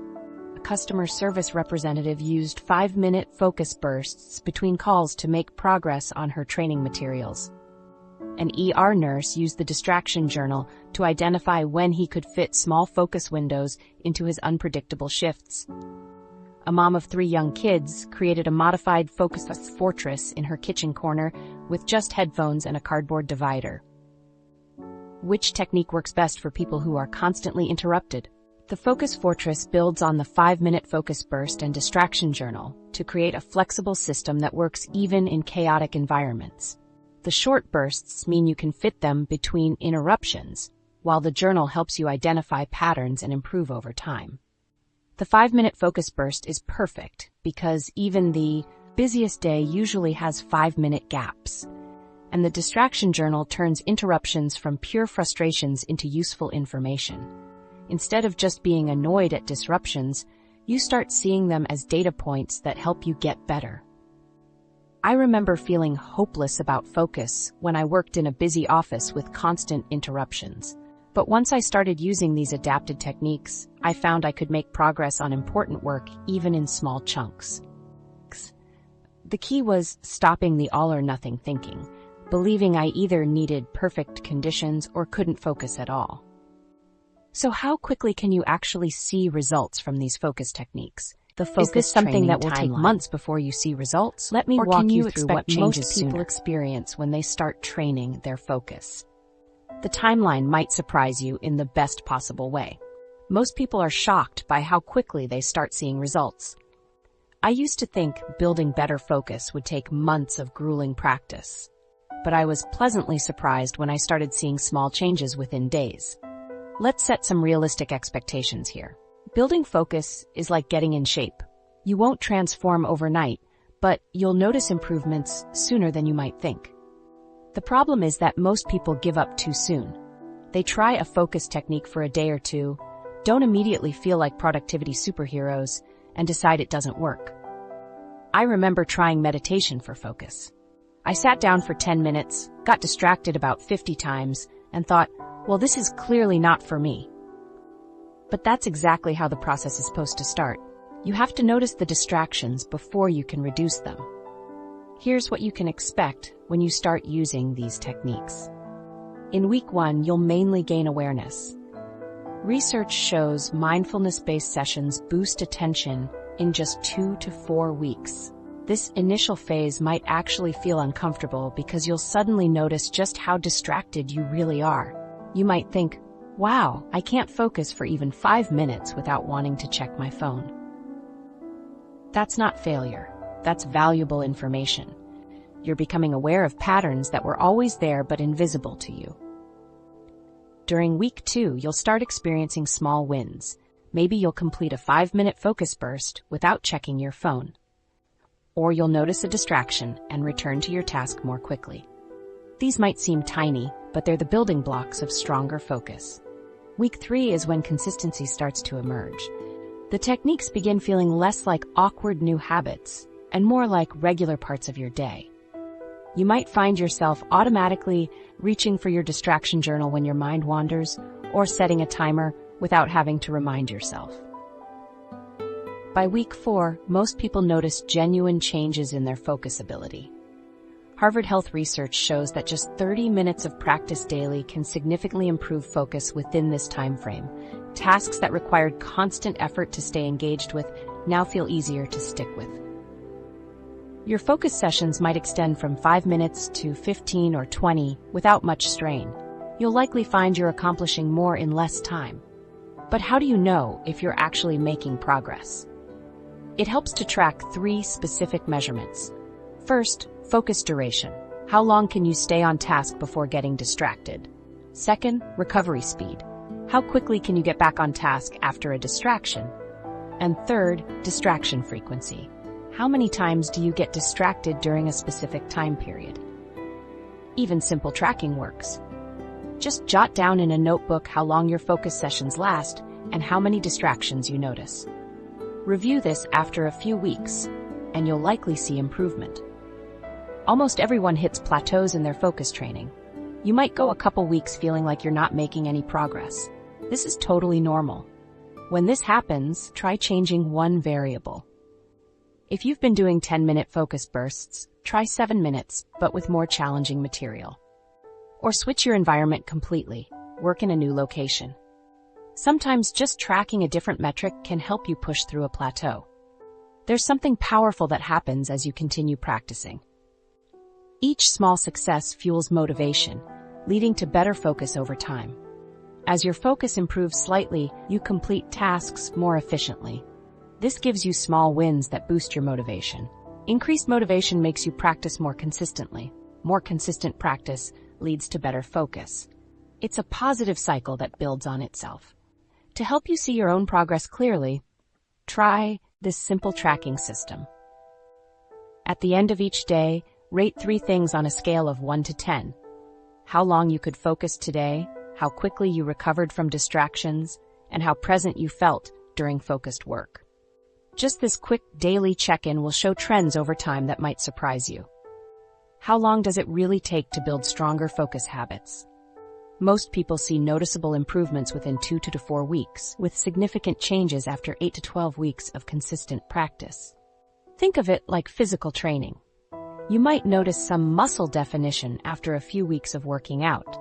A customer service representative used 5-minute focus bursts between calls to make progress on her training materials. An ER nurse used the distraction journal to identify when he could fit small focus windows into his unpredictable shifts. A mom of 3 young kids created a modified focus fortress in her kitchen corner with just headphones and a cardboard divider. Which technique works best for people who are constantly interrupted? The Focus Fortress builds on the 5-minute focus burst and distraction journal to create a flexible system that works even in chaotic environments. The short bursts mean you can fit them between interruptions, while the journal helps you identify patterns and improve over time. The 5-minute focus burst is perfect because even the busiest day usually has 5-minute gaps. And the distraction journal turns interruptions from pure frustrations into useful information. Instead of just being annoyed at disruptions, you start seeing them as data points that help you get better. I remember feeling hopeless about focus when I worked in a busy office with constant interruptions. But once I started using these adapted techniques, I found I could make progress on important work even in small chunks. The key was stopping the all-or-nothing thinking, believing I either needed perfect conditions or couldn't focus at all. So how quickly can you actually see results from these focus techniques? Is this something that will take months before you see results? Let me walk you through what most people experience when they start training their focus. The timeline might surprise you in the best possible way. Most people are shocked by how quickly they start seeing results. I used to think building better focus would take months of grueling practice, but I was pleasantly surprised when I started seeing small changes within days. Let's set some realistic expectations here. Building focus is like getting in shape. You won't transform overnight, but you'll notice improvements sooner than you might think. The problem is that most people give up too soon. They try a focus technique for a day or two, don't immediately feel like productivity superheroes, and decide it doesn't work. I remember trying meditation for focus. I sat down for 10 minutes, got distracted about 50 times, and thought, well, this is clearly not for me. But that's exactly how the process is supposed to start. You have to notice the distractions before you can reduce them. Here's what you can expect when you start using these techniques. In week 1, you'll mainly gain awareness. Research shows mindfulness-based sessions boost attention in just 2 to 4 weeks. This initial phase might actually feel uncomfortable because you'll suddenly notice just how distracted you really are. You might think, wow, I can't focus for even 5 minutes without wanting to check my phone. That's not failure. That's valuable information. You're becoming aware of patterns that were always there but invisible to you. During week 2, you'll start experiencing small wins. Maybe you'll complete a 5-minute focus burst without checking your phone. Or you'll notice a distraction and return to your task more quickly. These might seem tiny, but they're the building blocks of stronger focus. Week 3 is when consistency starts to emerge. The techniques begin feeling less like awkward new habits and more like regular parts of your day. You might find yourself automatically reaching for your distraction journal when your mind wanders, or setting a timer without having to remind yourself. By week 4, most people notice genuine changes in their focus ability. Harvard Health research shows that just 30 minutes of practice daily can significantly improve focus within this time frame. Tasks that required constant effort to stay engaged with now feel easier to stick with. Your focus sessions might extend from 5 minutes to 15 or 20 without much strain. You'll likely find you're accomplishing more in less time. But how do you know if you're actually making progress? It helps to track 3 specific measurements. First, focus duration. How long can you stay on task before getting distracted? Second, recovery speed. How quickly can you get back on task after a distraction? And third, distraction frequency. How many times do you get distracted during a specific time period? Even simple tracking works. Just jot down in a notebook how long your focus sessions last and how many distractions you notice. Review this after a few weeks, and you'll likely see improvement. Almost everyone hits plateaus in their focus training. You might go a couple weeks feeling like you're not making any progress. This is totally normal. When this happens, try changing one variable. If you've been doing 10-minute focus bursts, try 7 minutes, but with more challenging material. Or switch your environment completely. Work in a new location. Sometimes just tracking a different metric can help you push through a plateau. There's something powerful that happens as you continue practicing. Each small success fuels motivation, leading to better focus over time. As your focus improves slightly, you complete tasks more efficiently. This gives you small wins that boost your motivation. Increased motivation makes you practice more consistently. More consistent practice leads to better focus. It's a positive cycle that builds on itself. To help you see your own progress clearly, try this simple tracking system. At the end of each day, rate 3 things on a scale of 1 to 10. How long you could focus today, how quickly you recovered from distractions, and how present you felt during focused work. Just this quick daily check-in will show trends over time that might surprise you. How long does it really take to build stronger focus habits? Most people see noticeable improvements within 2 to 4 weeks, with significant changes after 8 to 12 weeks of consistent practice. Think of it like physical training. You might notice some muscle definition after a few weeks of working out,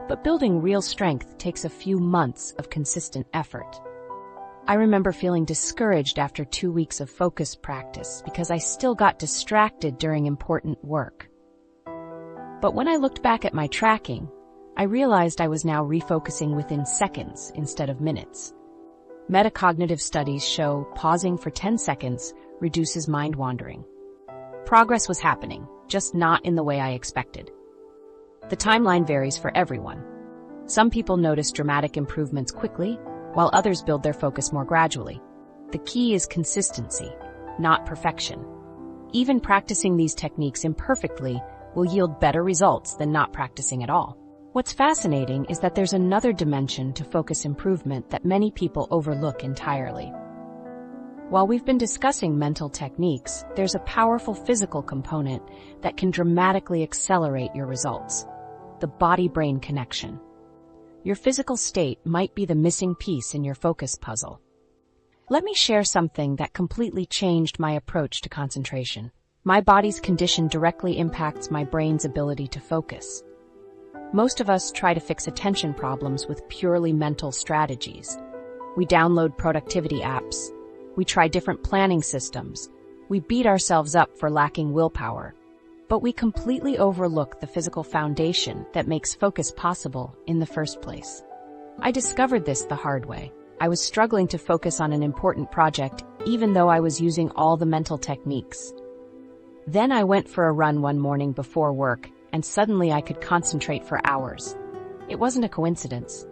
but building real strength takes a few months of consistent effort. I remember feeling discouraged after 2 weeks of focus practice because I still got distracted during important work. But when I looked back at my tracking, I realized I was now refocusing within seconds instead of minutes. Metacognitive studies show pausing for 10 seconds reduces mind wandering. Progress was happening, just not in the way I expected. The timeline varies for everyone. Some people notice dramatic improvements quickly, while others build their focus more gradually. The key is consistency, not perfection. Even practicing these techniques imperfectly will yield better results than not practicing at all. What's fascinating is that there's another dimension to focus improvement that many people overlook entirely. While we've been discussing mental techniques, there's a powerful physical component that can dramatically accelerate your results: the body-brain connection. Your physical state might be the missing piece in your focus puzzle. Let me share something that completely changed my approach to concentration. My body's condition directly impacts my brain's ability to focus. Most of us try to fix attention problems with purely mental strategies. We download productivity apps. We try different planning systems. We beat ourselves up for lacking willpower. But we completely overlook the physical foundation that makes focus possible in the first place. I discovered this the hard way. I was struggling to focus on an important project, even though I was using all the mental techniques. Then I went for a run one morning before work, and suddenly I could concentrate for hours. It wasn't a coincidence.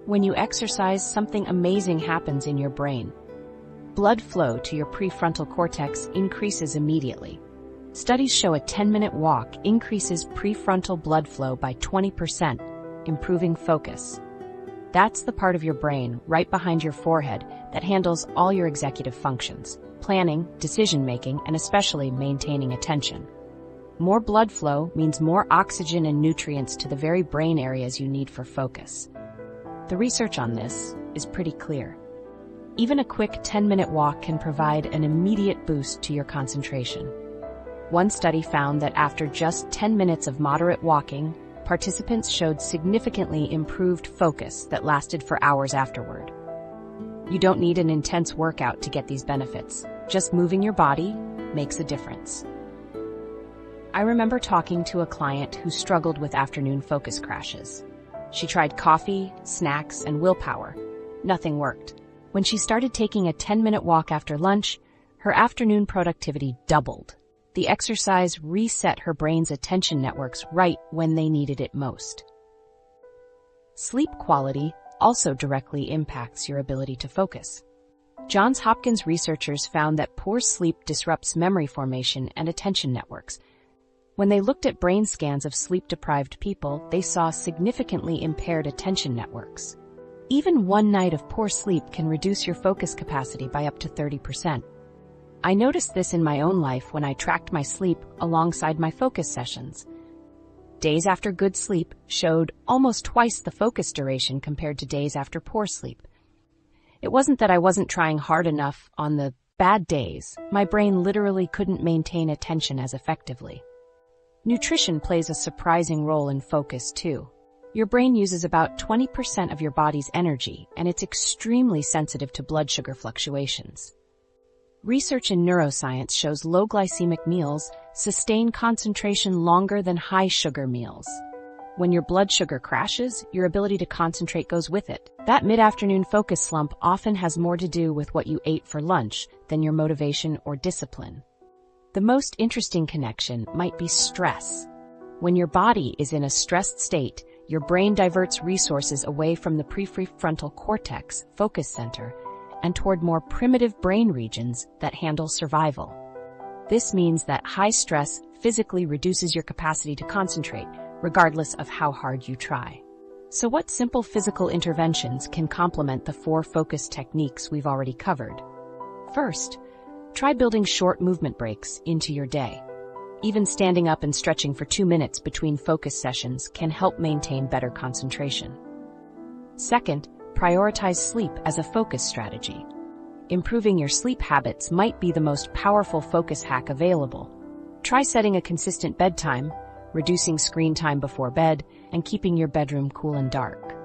When you exercise, something amazing happens in your brain. Blood flow to your prefrontal cortex increases immediately. Studies show a 10-minute walk increases prefrontal blood flow by 20%, improving focus. That's the part of your brain, right behind your forehead, that handles all your executive functions: planning, decision-making, and especially maintaining attention. More blood flow means more oxygen and nutrients to the very brain areas you need for focus. The research on this is pretty clear. Even a quick 10-minute walk can provide an immediate boost to your concentration. One study found that after just 10 minutes of moderate walking, participants showed significantly improved focus that lasted for hours afterward. You don't need an intense workout to get these benefits. Just moving your body makes a difference. I remember talking to a client who struggled with afternoon focus crashes. She tried coffee, snacks, and willpower. Nothing worked. When she started taking a 10-minute walk after lunch, her afternoon productivity doubled. The exercise reset her brain's attention networks right when they needed it most. Sleep quality also directly impacts your ability to focus. Johns Hopkins researchers found that poor sleep disrupts memory formation and attention networks. When they looked at brain scans of sleep-deprived people, they saw significantly impaired attention networks. Even one night of poor sleep can reduce your focus capacity by up to 30%. I noticed this in my own life when I tracked my sleep alongside my focus sessions. Days after good sleep showed almost twice the focus duration compared to days after poor sleep. It wasn't that I wasn't trying hard enough on the bad days. My brain literally couldn't maintain attention as effectively. Nutrition plays a surprising role in focus, too. Your brain uses about 20% of your body's energy, and it's extremely sensitive to blood sugar fluctuations. Research in neuroscience shows low glycemic meals sustain concentration longer than high sugar meals. When your blood sugar crashes, your ability to concentrate goes with it. That mid-afternoon focus slump often has more to do with what you ate for lunch than your motivation or discipline. The most interesting connection might be stress. When your body is in a stressed state, your brain diverts resources away from the prefrontal cortex, focus center, and toward more primitive brain regions that handle survival. This means that high stress physically reduces your capacity to concentrate, regardless of how hard you try. So what simple physical interventions can complement the 4 focus techniques we've already covered? First, try building short movement breaks into your day. Even standing up and stretching for 2 minutes between focus sessions can help maintain better concentration. Second, prioritize sleep as a focus strategy. Improving your sleep habits might be the most powerful focus hack available. Try setting a consistent bedtime, reducing screen time before bed, and keeping your bedroom cool and dark.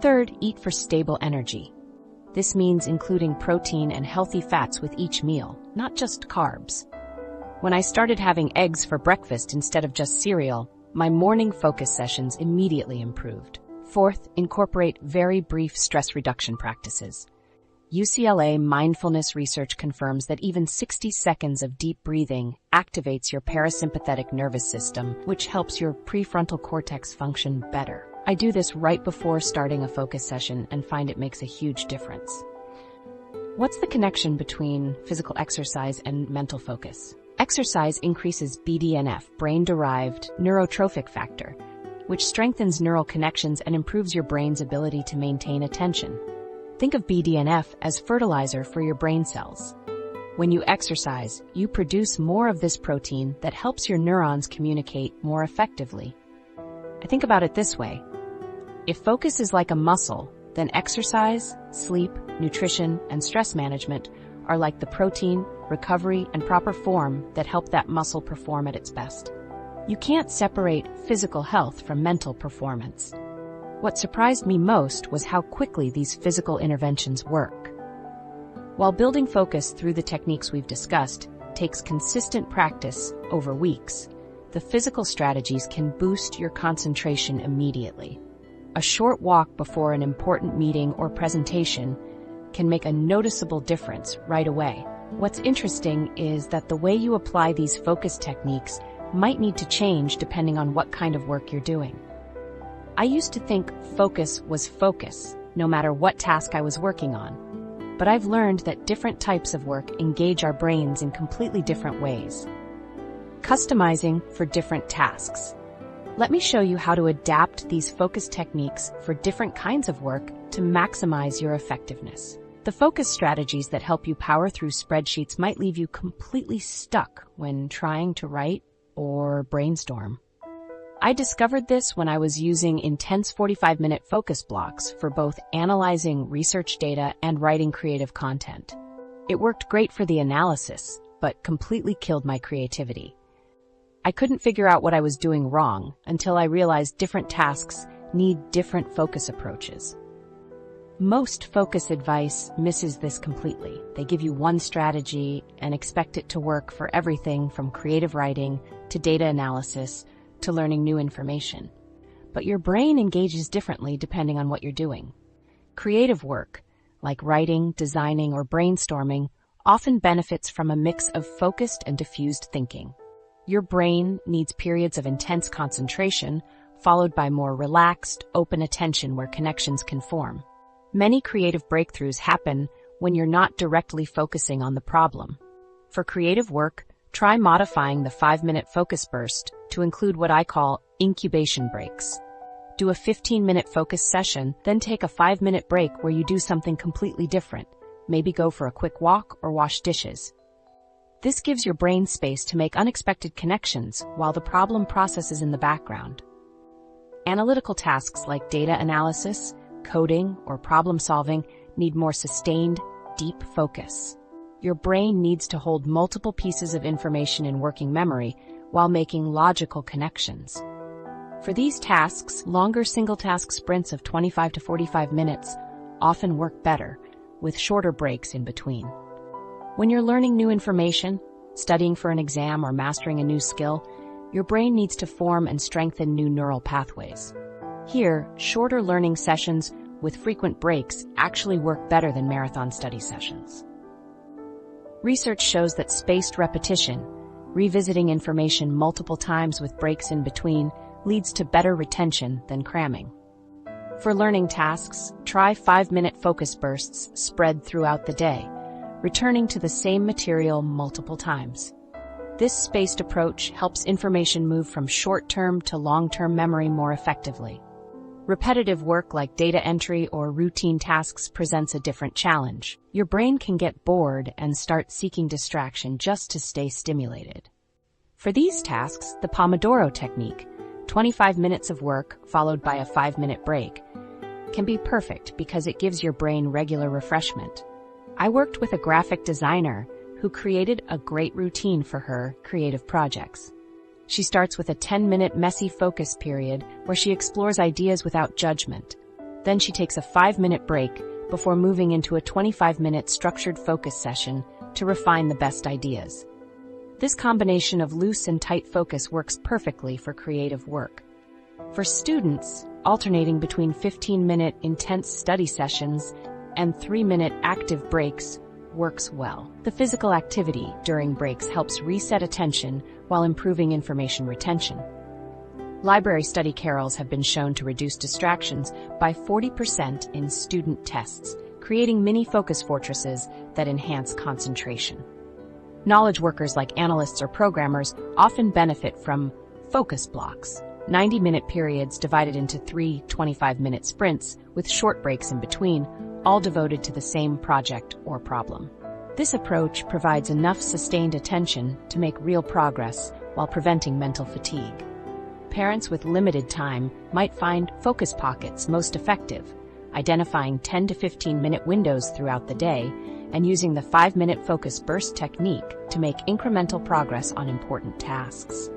Third, eat for stable energy. This means including protein and healthy fats with each meal, not just carbs. When I started having eggs for breakfast instead of just cereal, my morning focus sessions immediately improved. Fourth, incorporate very brief stress reduction practices. UCLA mindfulness research confirms that even 60 seconds of deep breathing activates your parasympathetic nervous system, which helps your prefrontal cortex function better. I do this right before starting a focus session and find it makes a huge difference. What's the connection between physical exercise and mental focus? Exercise increases BDNF, brain-derived neurotrophic factor, which strengthens neural connections and improves your brain's ability to maintain attention. Think of BDNF as fertilizer for your brain cells. When you exercise, you produce more of this protein that helps your neurons communicate more effectively. I think about it this way. If focus is like a muscle, then exercise, sleep, nutrition, and stress management are like the protein, recovery, and proper form that help that muscle perform at its best. You can't separate physical health from mental performance. What surprised me most was how quickly these physical interventions work. While building focus through the techniques we've discussed takes consistent practice over weeks, the physical strategies can boost your concentration immediately. A short walk before an important meeting or presentation can make a noticeable difference right away. What's interesting is that the way you apply these focus techniques might need to change depending on what kind of work you're doing. I used to think focus was focus, no matter what task I was working on. But I've learned that different types of work engage our brains in completely different ways. Customizing for different tasks. Let me show you how to adapt these focus techniques for different kinds of work to maximize your effectiveness. The focus strategies that help you power through spreadsheets might leave you completely stuck when trying to write or brainstorm. I discovered this when I was using intense 45-minute focus blocks for both analyzing research data and writing creative content. It worked great for the analysis, but completely killed my creativity. I couldn't figure out what I was doing wrong until I realized different tasks need different focus approaches. Most focus advice misses this completely. They give you one strategy and expect it to work for everything from creative writing to data analysis to learning new information. But your brain engages differently depending on what you're doing. Creative work, like writing, designing, or brainstorming, often benefits from a mix of focused and diffused thinking. Your brain needs periods of intense concentration, followed by more relaxed, open attention where connections can form. Many creative breakthroughs happen when you're not directly focusing on the problem. For creative work, try modifying the 5-minute focus burst to include what I call incubation breaks. Do a 15-minute focus session, then take a 5-minute break where you do something completely different. Maybe go for a quick walk or wash dishes. This gives your brain space to make unexpected connections while the problem processes in the background. Analytical tasks like data analysis, coding, or problem solving need more sustained, deep focus. Your brain needs to hold multiple pieces of information in working memory while making logical connections. For these tasks, longer single-task sprints of 25 to 45 minutes often work better, with shorter breaks in between. When you're learning new information, studying for an exam, or mastering a new skill, your brain needs to form and strengthen new neural pathways. Here, shorter learning sessions with frequent breaks actually work better than marathon study sessions. Research shows that spaced repetition, revisiting information multiple times with breaks in between, leads to better retention than cramming. For learning tasks, try 5-minute focus bursts spread throughout the day, returning to the same material multiple times. This spaced approach helps information move from short-term to long-term memory more effectively. Repetitive work like data entry or routine tasks presents a different challenge. Your brain can get bored and start seeking distraction just to stay stimulated. For these tasks, the Pomodoro technique, 25 minutes of work followed by a 5-minute break, can be perfect because it gives your brain regular refreshment. I worked with a graphic designer who created a great routine for her creative projects. She starts with a 10-minute messy focus period where she explores ideas without judgment. Then she takes a 5-minute break before moving into a 25-minute structured focus session to refine the best ideas. This combination of loose and tight focus works perfectly for creative work. For students, alternating between 15-minute intense study sessions and 3-minute active breaks works well. The physical activity during breaks helps reset attention while improving information retention. Library study carrels have been shown to reduce distractions by 40% in student tests, creating mini focus fortresses that enhance concentration. Knowledge workers like analysts or programmers often benefit from focus blocks, 90-minute periods divided into 3 25-minute sprints with short breaks in between, all devoted to the same project or problem. This approach provides enough sustained attention to make real progress while preventing mental fatigue. Parents with limited time might find focus pockets most effective, identifying 10 to 15-minute windows throughout the day and using the 5-minute focus burst technique to make incremental progress on important tasks.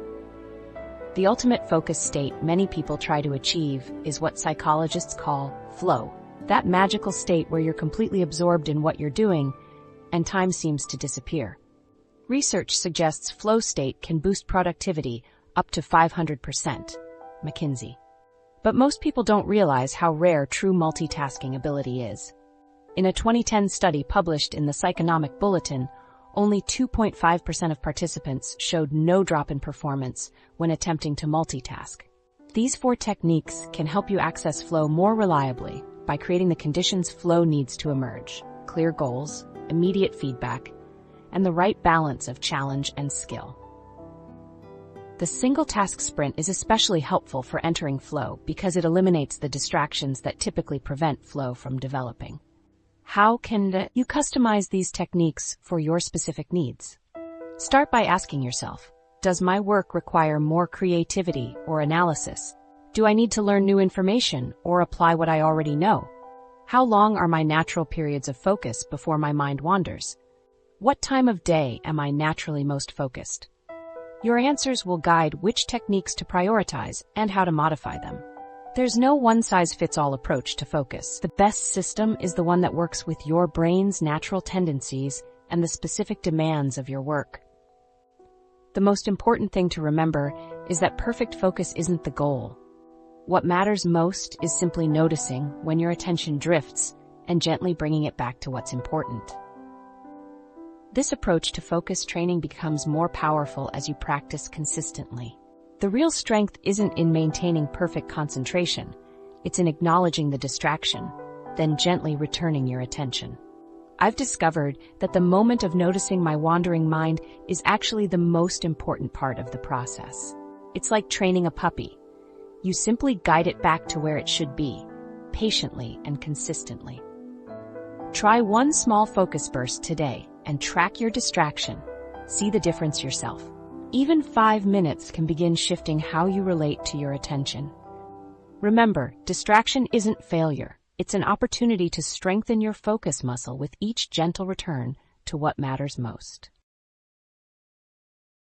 The ultimate focus state many people try to achieve is what psychologists call flow. That magical state where you're completely absorbed in what you're doing and time seems to disappear. Research suggests flow state can boost productivity up to 500%, McKinsey. But most people don't realize how rare true multitasking ability is. In a 2010 study published in the Psychonomic Bulletin, only 2.5% of participants showed no drop in performance when attempting to multitask. These 4 techniques can help you access flow more reliably by creating the conditions flow needs to emerge: clear goals, immediate feedback, and the right balance of challenge and skill. The single-task sprint is especially helpful for entering flow because it eliminates the distractions that typically prevent flow from developing. How can you customize these techniques for your specific needs? Start by asking yourself, does my work require more creativity or analysis? Do I need to learn new information or apply what I already know? How long are my natural periods of focus before my mind wanders? What time of day am I naturally most focused? Your answers will guide which techniques to prioritize and how to modify them. There's no one-size-fits-all approach to focus. The best system is the one that works with your brain's natural tendencies and the specific demands of your work. The most important thing to remember is that perfect focus isn't the goal. What matters most is simply noticing when your attention drifts and gently bringing it back to what's important. This approach to focus training becomes more powerful as you practice consistently. The real strength isn't in maintaining perfect concentration, it's in acknowledging the distraction, then gently returning your attention. I've discovered that the moment of noticing my wandering mind is actually the most important part of the process. It's like training a puppy. You simply guide it back to where it should be, patiently and consistently. Try one small focus burst today and track your distraction. See the difference yourself. Even 5 minutes can begin shifting how you relate to your attention. Remember, distraction isn't failure. It's an opportunity to strengthen your focus muscle with each gentle return to what matters most.